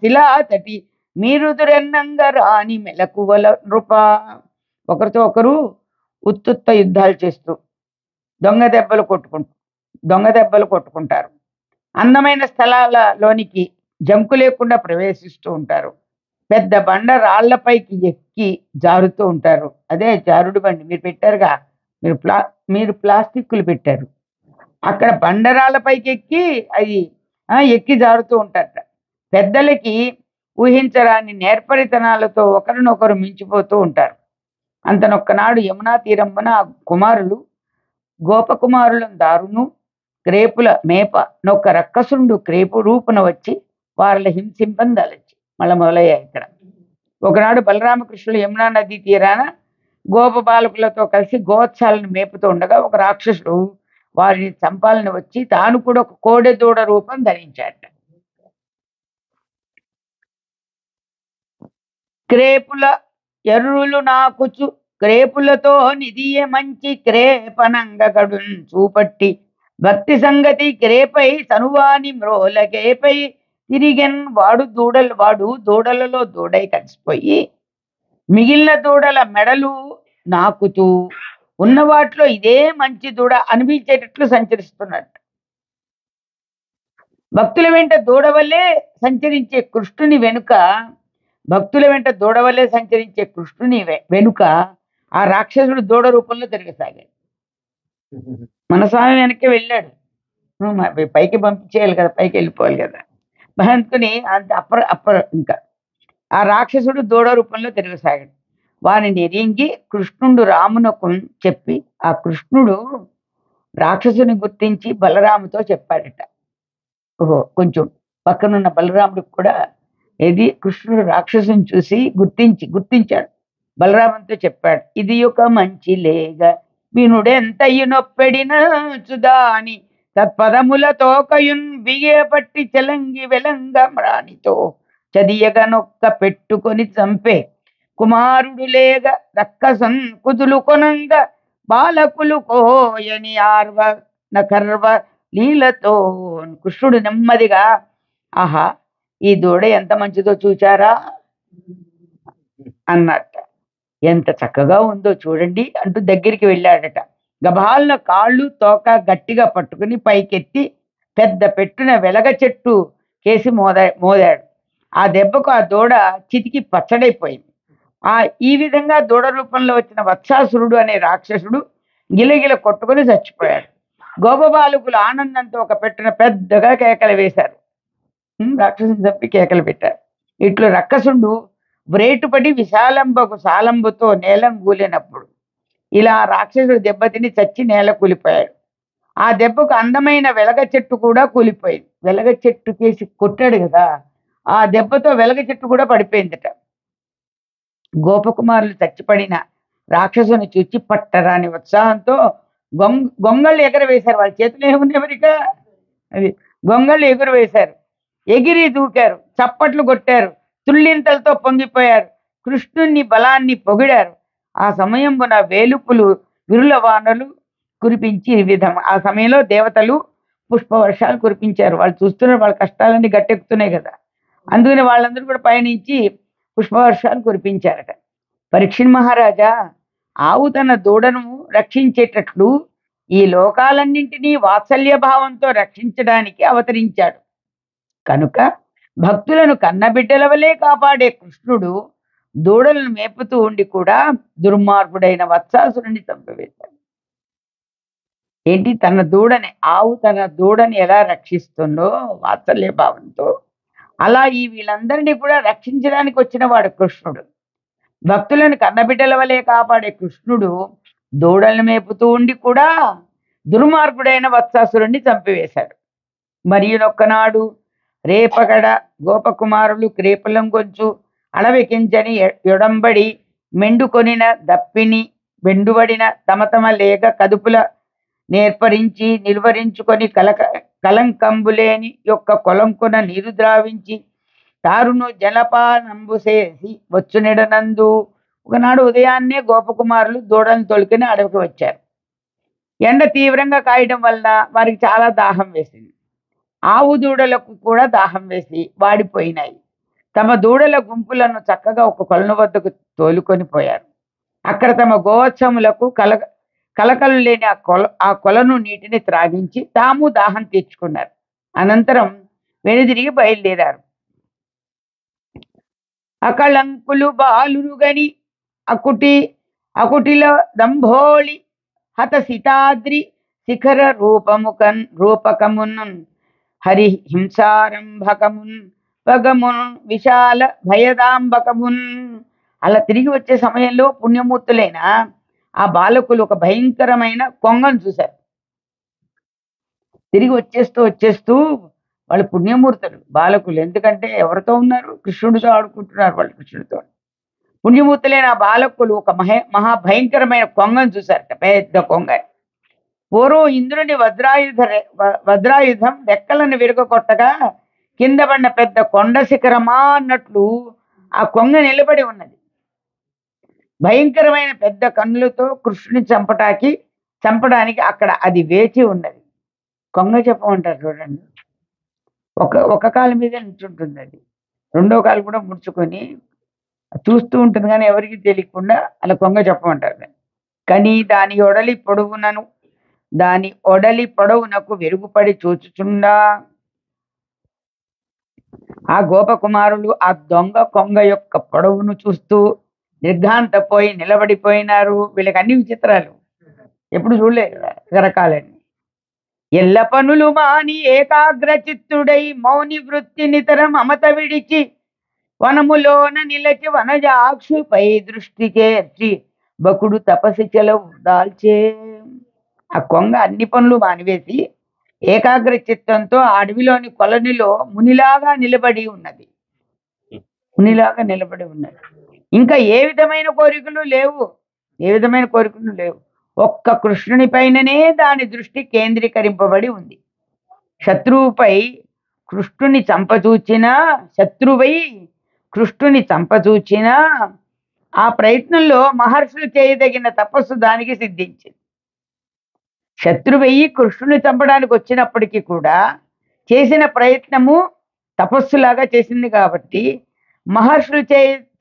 శిలాతటి మీరుదురెన్నంగ రాని మెలకువల నృప. ఒకరితో ఒకరు ఉత్తుత్త యుద్ధాలు చేస్తూ దొంగ దెబ్బలు కొట్టుకుంటారు. అందమైన స్థలాలలోనికి జంకు లేకుండా ప్రవేశిస్తూ ఉంటారు. పెద్ద బండ రాళ్లపైకి ఎక్కి జారుతూ ఉంటారు. అదే జారుడు బండి మీరు పెట్టారుగా. మీరు మీరు ప్లాస్టిక్‌లు పెట్టారు. అక్కడ బండరాళ్ళపైకి ఎక్కి అయి ఎక్కి జారుతూ ఉంటారట. పెద్దలకి ఊహించరాని నేర్పరితనాలతో ఒకరినొకరు మించిపోతూ ఉంటారు. అంతనొక్కనాడు యమునా తీరమున ఆ కుమారులు గోపకుమారులను దారును క్రేపుల మేప నొక్క రక్కసుండు క్రేపు రూపున వచ్చి వాళ్ళ హింసింపందలచి మళ్ళా మొదలయ్యాయి ఇక్కడ. ఒకనాడు బలరామకృష్ణులు యమునా నదీ తీరాన గోప బాలకులతో కలిసి గోవత్సాలను మేపుతూ ఉండగా ఒక రాక్షసుడు వారిని చంపాలని వచ్చి తాను కూడా ఒక కోడె దూడ రూపం ధరించాట. క్రేపుల ఎర్రులు నాకుచు క్రేపులతో నిధియ మంచి క్రేపనంగగడున్ చూపట్టి భక్తి సంగతి క్రేపై సనువాని మ్రోలకేపై తిరిగెన్ వాడు దూడలలో దూడై కలిసిపోయి మిగిలిన దూడల మెడలు నాకుతూ ఉన్న వాటిలో ఇదే మంచి దూడ అనిపించేటట్లు సంచరిస్తున్నట్టు. భక్తుల వెంట దూడవల్లే సంచరించే కృష్ణుని వెనుక భక్తుల వెంట దూడవల్లే సంచరించే కృష్ణుని వెనుక ఆ రాక్షసుడు దూడ రూపంలో తిరగసాగాడు. మన స్వామి వెనక్కి వెళ్ళాడు. పైకి పంపించేయాలి కదా, పైకి వెళ్ళిపోవాలి కదా. అందుకని అంత అప్పర ఇంకా ఆ రాక్షసుడు దూడ రూపంలో తిరగసాగాడు. వారిని ఎరింగి కృష్ణుడు రామునకు చెప్పి ఆ కృష్ణుడు రాక్షసుని గుర్తించి బలరాముతో చెప్పాడట. ఓహో, కొంచెం పక్కనున్న బలరాముడికి కూడా ఏది కృష్ణుడు రాక్షసుని చూసి గుర్తించాడు. బలరామంతో చెప్పాడు, ఇది ఒక మంచి లేగ వినుడెంతయు నొప్పెడిన చుదాని తత్పదములతో కయున్ బిగేపట్టి చెలంగి వెలంగ మ్రానితో చదియగ నొక్క పెట్టుకొని చంపే కుమారుడు లేగ రక్కసన్ కుదులు కొనంగ బాలకులు కోయని ఆర్వ నకర్వ లీలతో. కృష్ణుడు నెమ్మదిగా ఆహా ఈ దూడ ఎంత మంచిదో చూచారా అన్నట్ట. ఎంత చక్కగా ఉందో చూడండి అంటూ దగ్గరికి వెళ్ళాడట. గబాలన కాళ్ళు తోక గట్టిగా పట్టుకుని పైకెత్తి పెద్ద పెట్టున వెలగ చెట్టు కేసి మోదాడు. ఆ దెబ్బకు ఆ దూడ చితికి పచ్చడైపోయింది. ఈ విధంగా దూడ రూపంలో వచ్చిన వత్సాసురుడు అనే రాక్షసుడు గిలగిల కొట్టుకుని చచ్చిపోయాడు. గోపబాలకులు ఆనందంతో ఒక పెట్టున పెద్దగా కేకలు వేశారు. రాక్షసుని చంపి కేకలు పెట్టారు. ఇట్లు రక్కసుడు వ్రేటుపడి విశాలంబకు సాలంబుతో నేలం కూలినప్పుడు ఇలా రాక్షసుడు దెబ్బతిని చచ్చి నేల కూలిపోయాడు. ఆ దెబ్బకు అందమైన వెలగ చెట్టు కూడా కూలిపోయింది. వెలగ చెట్టు కేసి కొట్టాడు కదా, ఆ దెబ్బతో వెలగ చెట్టు కూడా పడిపోయిందట. గోపకుమారులు చచ్చిపడిన రాక్షసుని చూచి పట్టరాని ఉత్సాహంతో గొంగళ్ళు ఎగరవేశారు. వాళ్ళ చేతులు ఏమున్నాయి మరిగా, అది గొంగళ్ళు ఎగురవేశారు. ఎగిరి దూకారు, చప్పట్లు కొట్టారు, తుళ్ళింతలతో పొంగిపోయారు, కృష్ణుని బలాన్ని పొగిడారు. ఆ సమయంలో వేలుపులు విరుల వానలు కురిపించి ఆ సమయంలో దేవతలు పుష్పవర్షాలు కురిపించారు. వాళ్ళు చూస్తున్నారు, వాళ్ళ కష్టాలన్నీ గట్టెక్కుతున్నాయి కదా, అందుకని వాళ్ళందరూ కూడా పయనించి పుష్పవర్షాలు కురిపించారట. పరీక్షిత్ మహారాజా, ఆవు తన దూడను రక్షించేటట్లు ఈ లోకాలన్నింటినీ వాత్సల్య భావంతో రక్షించడానికి అవతరించాడు కనుక భక్తులను కన్నబిడ్డల వలె కాపాడే కృష్ణుడు దూడలను మేపుతూ ఉండి కూడా దుర్మార్గుడైన వత్సాసురుని చంపివేశాడు. ఏంటి, ఆవు తన దూడని ఎలా రక్షిస్తుందో వాత్సల్య భావంతో, అలా వీళ్ళందరినీ కూడా రక్షించడానికి వచ్చిన వాడు కృష్ణుడు. భక్తులను కన్నబిడ్డల వలె కాపాడే కృష్ణుడు దూడలను మేపుతూ ఉండి కూడా దుర్మార్గుడైన వత్సాసురుణ్ణి చంపివేశాడు. మరియునొక్కనాడు రేపగడ గోపకుమారులు క్రేపులం గొంచు అడవికించని ఎడంబడి మెండుకొనిన దప్పిని బెండుబడిన తమ లేక కదుపుల నేర్పరించి నిలువరించుకొని కలంకంబులేని యొక్క కొలంకున నీరు ద్రావించి తారును జలపానంబు చేసి వచ్చునెడనందు. ఒకనాడు ఉదయాన్నే గోపకుమారులు దూడలను తొలికిని అడవికి వచ్చారు. ఎండ తీవ్రంగా కాయడం వల్ల వారికి చాలా దాహం వేసింది. ఆవు దూడలకు కూడా దాహం వేసి వాడిపోయినాయి. తమ దూడల గుంపులను చక్కగా ఒక కొలను వద్దకు తోలుకొని పోయారు. అక్కడ తమ గోవత్సములకు కలకలు లేని ఆ కొలను నీటిని త్రాగించి తాము దాహం తీర్చుకున్నారు. అనంతరం వెనుదిరిగి బయలుదేరారు. అకళంకులు బాలురుగని అకుటిల దంభోళి హత సితాద్రి శిఖర రూపకమున్ హరి హింసారంభకమున్ పగమున్ విశాల భయదాంబకమున్. అలా తిరిగి వచ్చే సమయంలో పుణ్యమూర్తులైన ఆ బాలకులు ఒక భయంకరమైన కొంగను చూశారు. తిరిగి వచ్చేస్తూ వాళ్ళు పుణ్యమూర్తులు బాలకులు, ఎందుకంటే ఎవరితో ఉన్నారు? కృష్ణుడితో ఆడుకుంటున్నారు వాళ్ళు. కృష్ణుడితో పుణ్యమూర్తులైన ఆ బాలకులు ఒక మహాభయంకరమైన కొంగను చూశారట, పెద్ద కొంగ. పూర్వం ఇంద్రుని వజ్రాయుధం రెక్కలను విరగొట్టగా కింద పడిన పెద్ద కొండ శిఖరమా అన్నట్లు ఆ కొంగ నిలబడి ఉన్నది. భయంకరమైన పెద్ద కన్నులతో కృష్ణుని చంపడానికి అక్కడ అది వేచి ఉన్నది. కొంగ చెప్పమంటారు చూడండి. ఒక కాలు మీద నిల్చుంటుంది, అది రెండో కాలు కూడా ముడుచుకొని చూస్తూ ఉంటుంది, కానీ ఎవరికి తెలియకుండా అలా కొంగ చెప్పమంటారు. కానీ దాని ఒడలి పొడవునకు వెరుగుపడి చూచుచుండా ఆ గోపకుమారులు ఆ దొంగ కొంగ యొక్క పొడవును చూస్తూ నిర్ఘాంతపోయి నిలబడిపోయినారు. వీళ్ళకి అన్ని విచిత్రాలు ఎప్పుడు చూడలేదు కదా, రకరకాలన్నీ. ఎల్ల పనులు మాని ఏకాగ్ర చిత్తుడై మౌని వృత్తి నితరం అమత విడిచి వనములోన నిలచి వనజాక్షుపై దృష్టి చేర్చి బకుడు తపసి చెలవు దాల్చే. ఆ కొంగ అన్ని పనులు మానివేసి ఏకాగ్ర చిత్తంతో ఆ అడవిలోని కొలనిలో మునిలాగా నిలబడి ఉన్నది. ఇంకా ఏ విధమైన కోరికలు లేవు. ఒక్క కృష్ణుని పైననే దాని దృష్టి కేంద్రీకరింపబడి ఉంది. శత్రువై కృష్ణుని చంపచూచినా ఆ ప్రయత్నంలో మహర్షులు చేయదగిన తపస్సు దానికి సిద్ధించింది. శత్రువయ్యి కృష్ణుని చంపడానికి వచ్చినప్పటికీ కూడా చేసిన ప్రయత్నము తపస్సులాగా చేసింది కాబట్టి మహర్షులు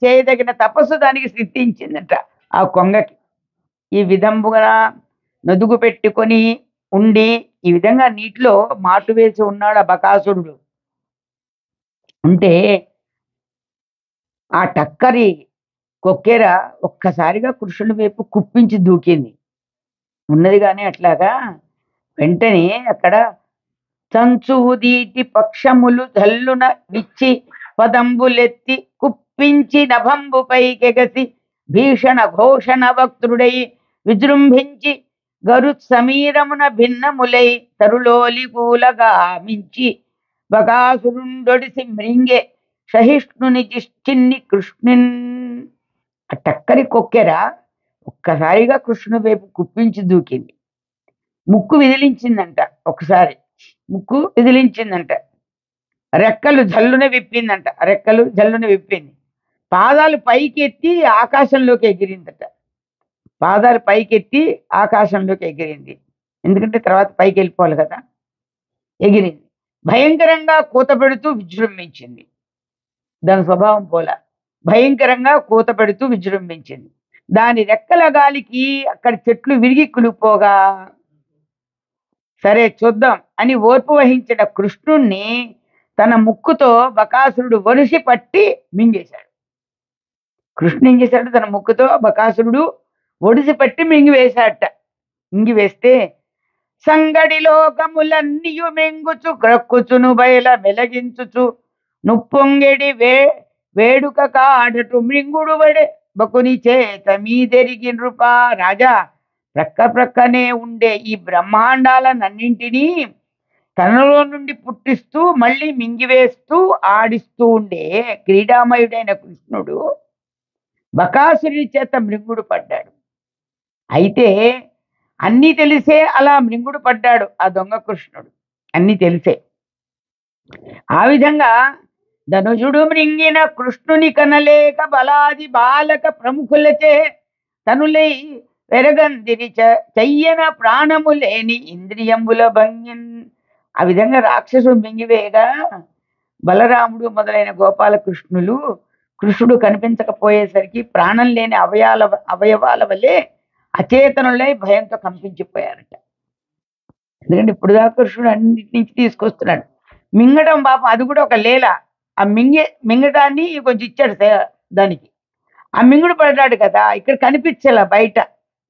చేయదగిన తపస్సు దానికి సిద్ధించిందట ఆ కొంగకి. ఈ విధంగా నదుగు పెట్టుకొని ఉండి ఈ విధంగా నీటిలో మాటు వేసి ఉన్నాడు ఆ బకాసురుడు. అంటే ఆ టక్కరి కొక్కెర ఒక్కసారిగా కృష్ణుని వైపు కుప్పించి దూకింది ఉన్నది. కానీ అట్లాగా వెంటనే అక్కడ చంచుదీటి పక్షములు జల్లున విచ్చి పదంబులెత్తి కుప్పించి నభంబు పైకెగసి భీషణ ఘోషణ వక్త్రుడై విజృంభించి గరు సమీరమున భిన్నములై తరులోలి కూలగా మించి బకాసురుండొడిసి మృంగే సహిష్ణుని చిన్ని కృష్ణున్. ఆ టక్కరి కొక్కెర ఒక్కసారిగా కృష్ణుని వైపు కుప్పించి దూకింది. ముక్కు విదిలించిందంట, రెక్కలు జల్లున విప్పింది. పాదాలు పైకెత్తి ఆకాశంలోకి ఎగిరింది. ఎందుకంటే తర్వాత పైకి వెళ్ళిపోవాలి కదా. ఎగిరింది. భయంకరంగా కూత పెడుతూ విజృంభించింది. దాని స్వభావం పోలా, భయంకరంగా కూత పెడుతూ విజృంభించింది. దాని రెక్కల గాలికి అక్కడ చెట్లు విరిగి కులిపోగా సరే చూద్దాం అని ఓర్పు వహించిన కృష్ణుణ్ణి తన ముక్కుతో బకాసురుడు ఒడిసి పట్టి మింగేశాడు. కృష్ణుడు ఏం చేశాడు? తన ముక్కుతో బకాసురుడు ఒడిసి పట్టి మింగివేస్తే సంగడి లోకములన్నీయు మెంగుచు క్రక్కుచును బయల వెలగించుచు నుప్పొంగెడి వేడుక కాడటు మృంగుడు వడే బకుని చేత మీదెరిగి నృపా. రాజా, ప్రక్కనే ఉండే ఈ బ్రహ్మాండాలన్నింటినీ తనలో నుండి పుట్టిస్తూ మళ్ళీ మింగివేస్తూ ఆడిస్తూ ఉండే క్రీడామయుడైన కృష్ణుడు బకాసురుని చేత మృంగుడు పడ్డాడు. అయితే అన్నీ తెలిసే అలా మృంగుడు పడ్డాడు ఆ దొంగ కృష్ణుడు, అన్నీ తెలిసే. ఆ విధంగా ధనుజుడు మృంగిన కృష్ణుని కనలేక బలాది బాలక ప్రముఖులచే తనులై వెరగందిరి చెయ్యన ప్రాణము లేని ఇంద్రియంబుల భంగిన్. ఆ విధంగా రాక్షసుడు మింగివేయగా బలరాముడు మొదలైన గోపాలకృష్ణులు కృష్ణుడు కనిపించకపోయేసరికి ప్రాణం లేని అవయవాల వల్లే అచేతనులై భయంతో కంపించిపోయారట. ఎందుకంటే ఇప్పుడు దాకా కృష్ణుడు అన్నిటి నుంచి తీసుకొస్తున్నాడు, మింగడం పాపం అది కూడా ఒక లీల. ఆ మింగటాన్ని కొంచెం ఇచ్చాడు దానికి. ఆ మింగుడు పడ్డాడు కదా! ఇక్కడ కనిపించలా బయట.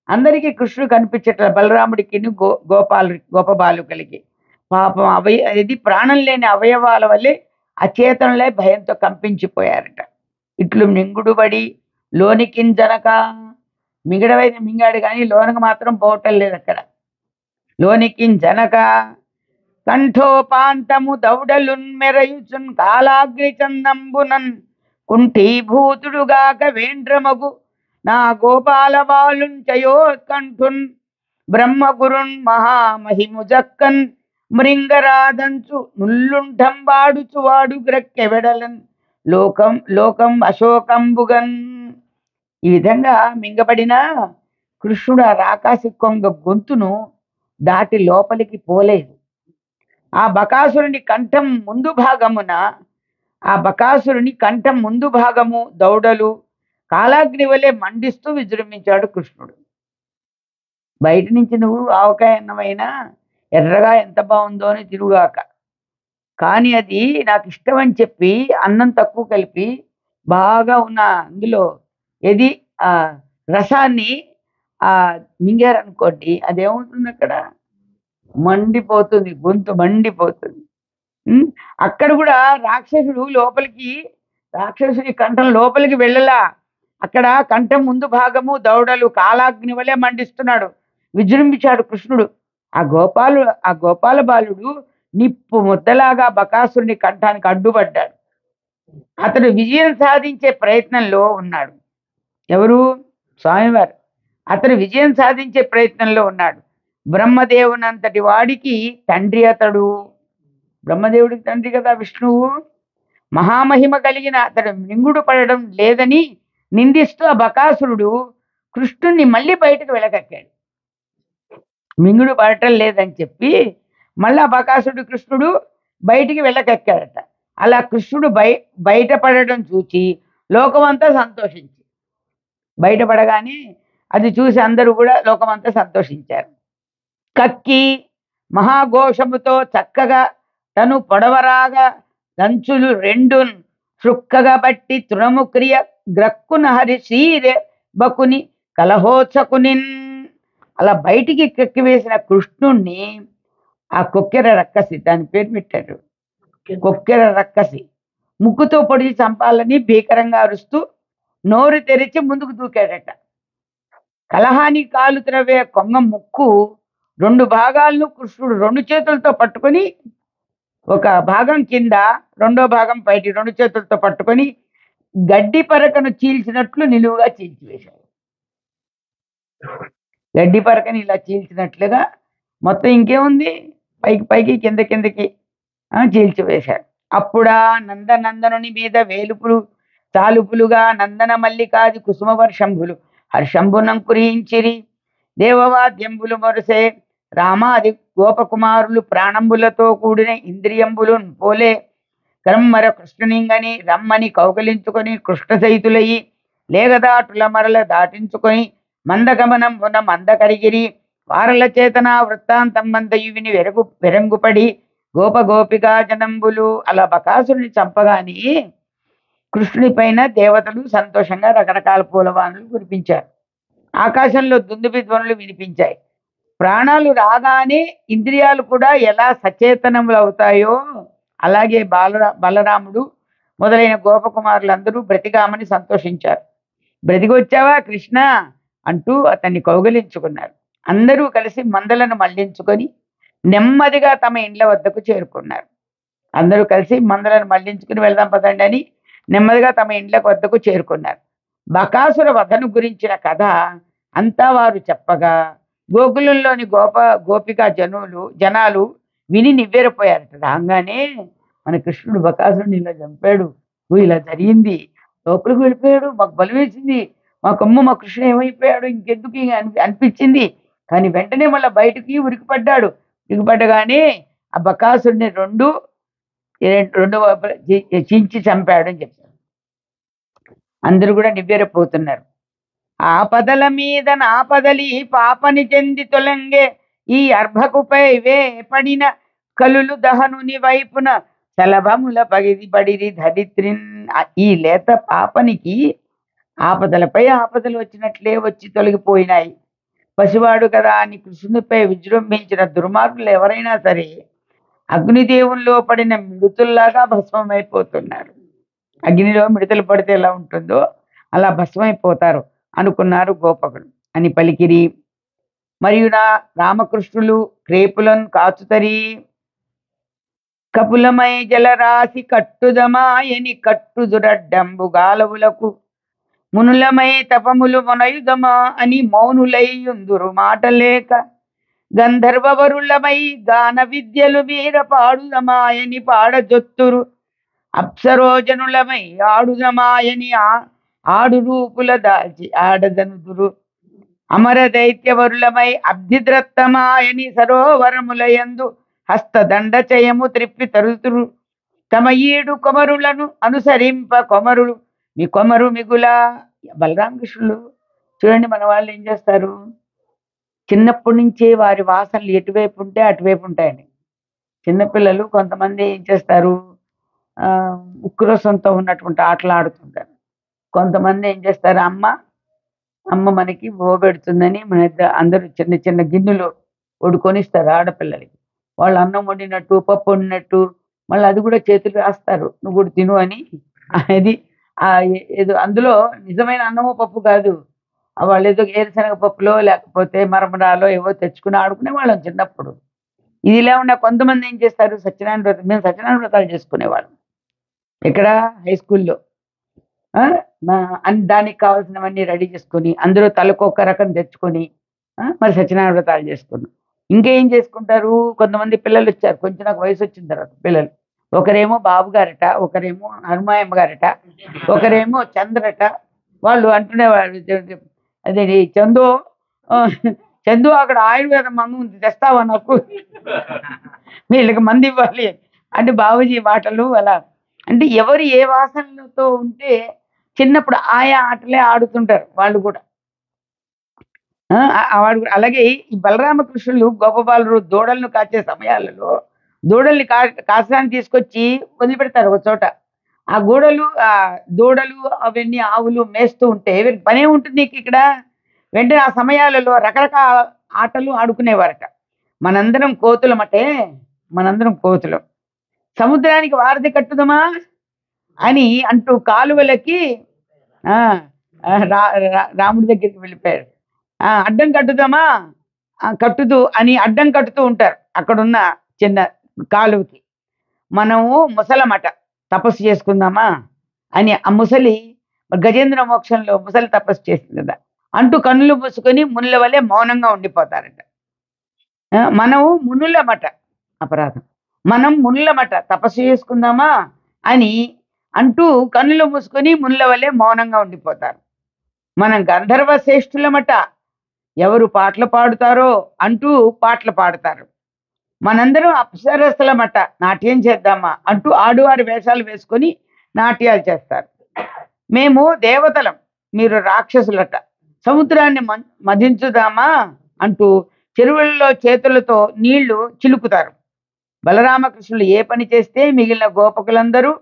అందరికీ కృష్ణుడు కనిపించట్ల బలరాముడికిను, గోపబాలుకలకి. పాపం ఇది ప్రాణం లేని అవయవాల వల్లే అచేతనులై భయంతో కంపించిపోయారట. ఇట్లు మింగుడుబడి లోనికింజనక, మింగడమైతే మింగాడు కానీ లోనకు మాత్రం పోవటం లేదు అక్కడ. లోనికింజనక కంఠోపాంతము దౌడలున్ మెరయుచున్ కాలాగ్ని చందంబునన్ కుంఠీభూతుడుగాక వేండ్రమగు నా గోపాల బాలున్ చయోత్కంఠున్ బ్రహ్మగురున్ మహామహిముజక్కన్ మృంగరాదంచు నుల్లుంఠంబాడుచు వాడు గ్రక్కెవెడలన్ లోకం అశోకంబుగన్. ఈ విధంగా మింగబడిన కృష్ణుడు ఆ రాకాసి కొంగ గొంతును దాటి లోపలికి పోలేదు. ఆ బకాసురుని కంఠం ముందు భాగము దౌడలు కాలాగ్ని వలె మండిస్తూ విజృంభించాడు కృష్ణుడు. బయట నుంచి నువ్వు ఆవకాయ అన్నమైనా ఎర్రగా ఎంత బాగుందో అని తిరుగాక, కానీ అది నాకు ఇష్టం అని చెప్పి అన్నం తక్కువ కలిపి బాగా ఉన్న అందులో ఏది ఆ రసాన్ని మింగారనుకోండి, అదేమవుతుంది అక్కడ మండిపోతుంది, గొంతు మండిపోతుంది. అక్కడ కూడా రాక్షసుడి కంఠం లోపలికి వెళ్ళలా. అక్కడ కంఠం ముందు భాగము దౌడలు కాలాగ్ని వలె మండిస్తున్నాడు, విజృంభించాడు కృష్ణుడు. ఆ గోపాల బాలుడు నిప్పు ముద్దలాగా బకాసురుని కంఠానికి అడ్డుపడ్డాడు. అతడు విజయం సాధించే ప్రయత్నంలో ఉన్నాడు. ఎవరు? స్వామివారు. అతడు విజయం సాధించే ప్రయత్నంలో ఉన్నాడు. బ్రహ్మదేవునంతటి వాడికి తండ్రి అతడు. బ్రహ్మదేవుడికి తండ్రి కదా విష్ణువు. మహామహిమ కలిగిన అతడు మింగుడు పడడం లేదని నిందిస్తూ ఆ బకాసురుడు కృష్ణుణ్ణి మళ్ళీ బయటకు వెళ్ళగక్కాడు. మింగుడు పడటం లేదని చెప్పి మళ్ళా బకాసురుడు కృష్ణుడు బయటికి వెళ్ళగక్కాడట. అలా కృష్ణుడు బయటపడడం చూచి లోకమంతా సంతోషించి, బయటపడగానే అది చూసి అందరూ కూడా లోకమంతా సంతోషించారు. కక్కి మహాఘోషముతో చక్కగా తను పొడవరాగా దంచులు రెండున్ చుక్కగా బట్టి తృణముక్రియ గ్రక్కున హరి శ్రీరే బకుని కలహోత్సకునిన్. అలా బయటికి కక్కివేసిన కృష్ణుణ్ణి ఆ కొక్కెర రక్కసి, దాని పేరు పెట్టాడు కొక్కెర రక్కసి, ముక్కుతో పొడిచి చంపాలని భీకరంగా అరుస్తూ నోరు తెరిచి ముందుకు దూకాడట. కలహాని కాలు త్రవే కొంగ ముక్కు 2 భాగాలను కృష్ణుడు 2 చేతులతో పట్టుకొని, ఒక భాగం కింద రెండో భాగం పైటి 2 చేతులతో పట్టుకొని గడ్డి పరకను చీల్చినట్లు నిలువుగా చీల్చివేశాడు. గడ్డి పరకని ఇలా చీల్చినట్లుగా మొత్తం ఇంకేముంది, పైకి కిందకి చీల్చివేశాడు. అప్పుడా నందనందనుని మీద వేలుపులు తాలుపులుగా నందన మల్లికాది కుసుమ వర్షంబులు హర్షంబునం కురించిరి. దేవవాద్యంబులు మొరసే రామాది గోపకుమారులు ప్రాణంబులతో కూడిన ఇంద్రియంబులు పోలే క్రమ్మర కృష్ణునింగని రమ్మని కౌగలించుకొని కృష్ణ సహితులయ్యి లేగదాటుల మరల దాటించుకొని మందగమనం మందకరిగిరి వారల చేతన వృత్తాంతం మందయు విని వెరంగుపడి గోపికా జనంబులు. అలా బకాసురుని చంపగాని కృష్ణుని పైన దేవతలు సంతోషంగా రకరకాల పూలవానులు కురిపించారు. ఆకాశంలో దుందుబి ధ్వనులు వినిపించాయి. ప్రాణాలు రాగానే ఇంద్రియాలు కూడా ఎలా సచేతనములు అవుతాయో అలాగే బలరాముడు మొదలైన గోపకుమారులందరూ బ్రతికామని సంతోషించారు. బ్రతికొచ్చావా కృష్ణ అంటూ అతన్ని కౌగలించుకున్నారు. అందరూ కలిసి మందలను మళ్లించుకొని నెమ్మదిగా తమ ఇండ్ల వద్దకు చేరుకున్నారు. అందరూ కలిసి మందలను మళ్లించుకుని వెళ్దాం పదండి అని నెమ్మదిగా తమ ఇండ్ల వద్దకు చేరుకున్నారు. బకాసుర వధను గురించిన కథ అంతా వారు చెప్పగా గోకులంలోని గోపికా జనాలు విని నివ్వెరపోయారట. రాగానే మన కృష్ణుడు బకాసురుని ఇలా చంపాడు, ఇలా జరిగింది, లోపలికి వెళ్ళిపోయాడు, మాకు బలం వేసింది, మా కృష్ణుడు ఏమైపోయాడు ఇంకెందుకు అనిపించింది. కానీ వెంటనే మళ్ళీ బయటికి ఉరికిపడ్డాడు. ఉరికిపడ్డగానే ఆ బకాసురుని రెండు చించి చంపాడు అని చెప్పారు. అందరూ కూడా నివ్వెరపోతున్నారు. ఆపదల మీద నాపదలి పాపని చెంది తొలంగే ఈ అర్భకుపై పడిన కలులు దహనుని వైపున శలభముల పగిది బడిరి ధరిత్రిన్. ఈ లేత పాపనికి ఆపదలపై ఆపదలు వచ్చినట్లే వచ్చి తొలగిపోయినాయి. పసివాడు కదా అని కృష్ణునిపై విజృంభించిన దుర్మార్గులు ఎవరైనా సరే అగ్నిదేవుల్లో పడిన మిడుతుల్లాగా భస్మమైపోతున్నారు. అగ్నిలో మిడతలు పడితే ఎలా ఉంటుందో అలా భస్మైపోతారు అనుకున్నారు గోపకులు అని పలికిరి. మరియు నా రామకృష్ణులు క్రేపులను కాచుతరి. కపులమై జలరాశి కట్టుదమాయని కట్టుదురడ్డంబు గాలవులకు మునులమై తపములు మొనయుదమా అని మౌనులైయుందురు మాటలేక. గంధర్వవరులమై గాన విద్యలు మీర పాడుదమాయని పాడజొత్తురు. అప్సరోజనులమై ఆడుదమాయని ఆడు రూపుల దాల్చి ఆడదనుదురు. అమర దైత్యవరులమై అబ్ధిద్రత్తమాయని సరోవరములయందు హస్తదండచయము త్రిప్పి తరుతురు. తమ ఈడు కొమరులను అనుసరింప కొమరులు మీ కొమరు మిగులా. బలరామకృష్ణులు చూడండి, మన వాళ్ళు ఏం చేస్తారు, చిన్నప్పటి నుంచే వారి వాసనలు ఎటువైపు ఉంటే అటువైపు ఉంటాయండి. చిన్నపిల్లలు కొంతమంది ఏం చేస్తారు, ఉక్రోషంతో ఉన్నటువంటి ఆటలు ఆడుతుంటారు. కొంతమంది ఏం చేస్తారు, అమ్మ మనకి పెడుతుందని మన అందరూ చిన్న చిన్న గిన్నెలు కొనిస్తారు ఆడపిల్లలకి. వాళ్ళు అన్నం వండినట్టు పప్పు వండినట్టు మళ్ళీ అది కూడా చేతులు రాస్తారు, నువ్వు కూడా తిను అని. అది ఏదో అందులో నిజమైన అన్నము పప్పు కాదు, వాళ్ళు ఏదో ఏరుశనగ పప్పులో లేకపోతే మరమరాలో ఏవో తెచ్చుకుని ఆడుకునే వాళ్ళం చిన్నప్పుడు. ఇది ఇలా ఉన్న కొంతమంది ఏం చేస్తారు, సత్యనారాయణ వ్రతం, మేము సత్యనారాయణ వ్రతాలు చేసుకునేవాళ్ళం ఇక్కడ హై స్కూల్లో. దానికి కావాల్సినవన్నీ రెడీ చేసుకొని అందులో తలకొక్క రకం తెచ్చుకొని మరి సత్యనారాయణ వ్రతాలు చేసుకున్నాం. ఇంకేం చేసుకుంటారు, కొంతమంది పిల్లలు వచ్చారు, కొంచెం నాకు వయసు వచ్చిన తర్వాత పిల్లలు. ఒకరేమో బాబు గారట, ఒకరేమో హనుమాయమ్మ గారట, ఒకరేమో చంద్రట. వాళ్ళు అంటునేవాళ్ళు, అదే చందు అక్కడ ఆయుర్వేదం మందు ఉంది తెస్తావా నాకు, వీళ్ళకి మంది ఇవ్వాలి అంటే బాబుజీ మాటలు అలా. అంటే ఎవరు ఏ వాసనలతో ఉంటే చిన్నప్పుడు ఆయా ఆటలే ఆడుతుంటారు వాళ్ళు కూడా. వాడు అలాగే ఈ బలరామకృష్ణులు గోపబాలురు దూడలను కాచే సమయాలలో దూడల్ని కాచడానికి తీసుకొచ్చి వదిలిపెడతారు ఒక చోట. ఆ దూడలు అవన్నీ ఆవులు మేస్తూ ఉంటే వీరికి పనే ఉంటుంది నీకు ఇక్కడ. వెంటనే ఆ సమయాలలో రకరకాల ఆటలు ఆడుకునేవారట. మనందరం కోతులం, సముద్రానికి వారధి కట్టుదమా అని అంటూ కాలువలకి రాముడి దగ్గరికి వెళ్ళిపోయారు. అడ్డం కట్టుదామా, కట్టుదు అని అడ్డం కట్టుతూ ఉంటారు అక్కడున్న చిన్న కాలువకి. మనము ముసలమట, తపస్సు చేసుకుందామా అని ఆ ముసలి గజేంద్ర మోక్షంలో ముసలి తపస్సు చేసింది కదా అంటూ కన్నులు మూసుకొని మునుల వలె మౌనంగా ఉండిపోతారట. మనము మునులమట, అపరాధం, మనం మునులమట తపస్సు చేసుకుందామా అని అంటూ కన్నులు మూసుకొని మునుల వలె మౌనంగా ఉండిపోతారు. మనం గంధర్వ శ్రేష్ఠులమట, ఎవరు పాటలు పాడుతారో అంటూ పాటలు పాడతారు. మనందరం అప్సరసలమట, నాట్యం చేద్దామా అంటూ ఆడువారి వేషాలు వేసుకొని నాట్యాలు చేస్తారు. మేము దేవతలం, మీరు రాక్షసులట, సముద్రాన్ని మధించుదామా అంటూ చెరువులలో చేతులతో నీళ్లు చిలుకుతారు. బలరామకృష్ణులు ఏ పని చేస్తే మిగిలిన గోపకులందరూ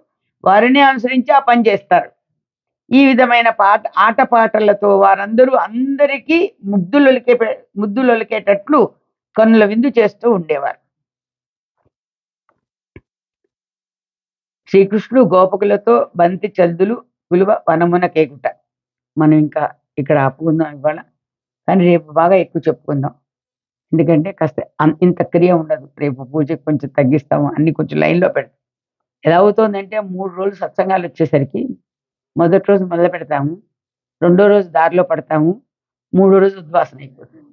వారిని అనుసరించి ఆ పని చేస్తారు. ఈ విధమైన ఆటపాటలతో వారందరూ అందరికీ ముద్దులొలికేటట్లు కన్నుల విందు చేస్తూ ఉండేవారు. శ్రీకృష్ణుడు గోపకులతో బంతి చల్దులు విలువ వనమున కేకుట. మనం ఇంకా ఇక్కడ ఆపుకుందాం ఇవాళ, కానీ రేపు బాగా ఎక్కువ చెప్పుకుందాం. ఎందుకంటే కాస్త ఇంత క్రియ ఉండదు, రేపు పూజకి కొంచెం తగ్గిస్తాము, అన్ని కొంచెం లైన్లో పెడతాం. ఎలా అవుతుందంటే 3 రోజులు సత్సంగాలు వచ్చేసరికి మొదటి రోజు మొదలు పెడతాము, 2వ రోజు దారిలో పడతాము, 3వ రోజు ఉద్వాసన అయిపోతుంది.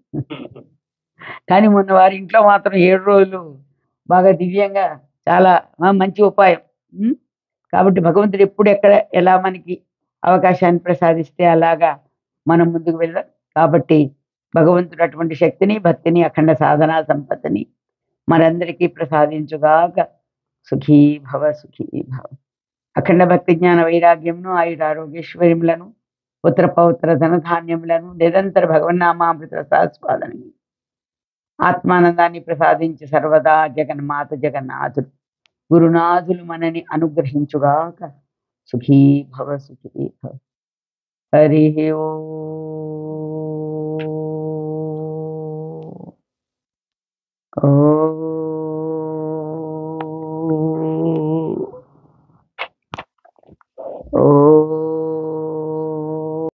కానీ మొన్న వారి ఇంట్లో మాత్రం 7 రోజులు బాగా దివ్యంగా, చాలా మంచి ఉపాయం. కాబట్టి భగవంతుడు ఎప్పుడు ఎక్కడ ఎలా మనకి అవకాశాన్ని ప్రసాదిస్తే అలాగా మనం ముందుకు వెళ్దాం. కాబట్టి భగవంతుడు అటువంటి శక్తిని, భక్తిని, అఖండ సాధనా సంపత్తిని మనందరికీ ప్రసాదించుగాక. సుఖీ భవ, సుఖీ భవ. అఖండ భక్తి జ్ఞాన వైరాగ్యమును, ఆయురారోగ్యేశ్వర్యములను, పుత్ర పౌత్ర ధనధాన్యములను, నిరంతర భగవన్నామామృత సహస్వాదనని ఆత్మానందాన్ని ప్రసాదించి సర్వదా జగన్మాత జగన్నాథుడు గురునాథులు మనని అనుగ్రహించుగాక. సుఖీ భవ సుఖీ భవ. హరి ఓం.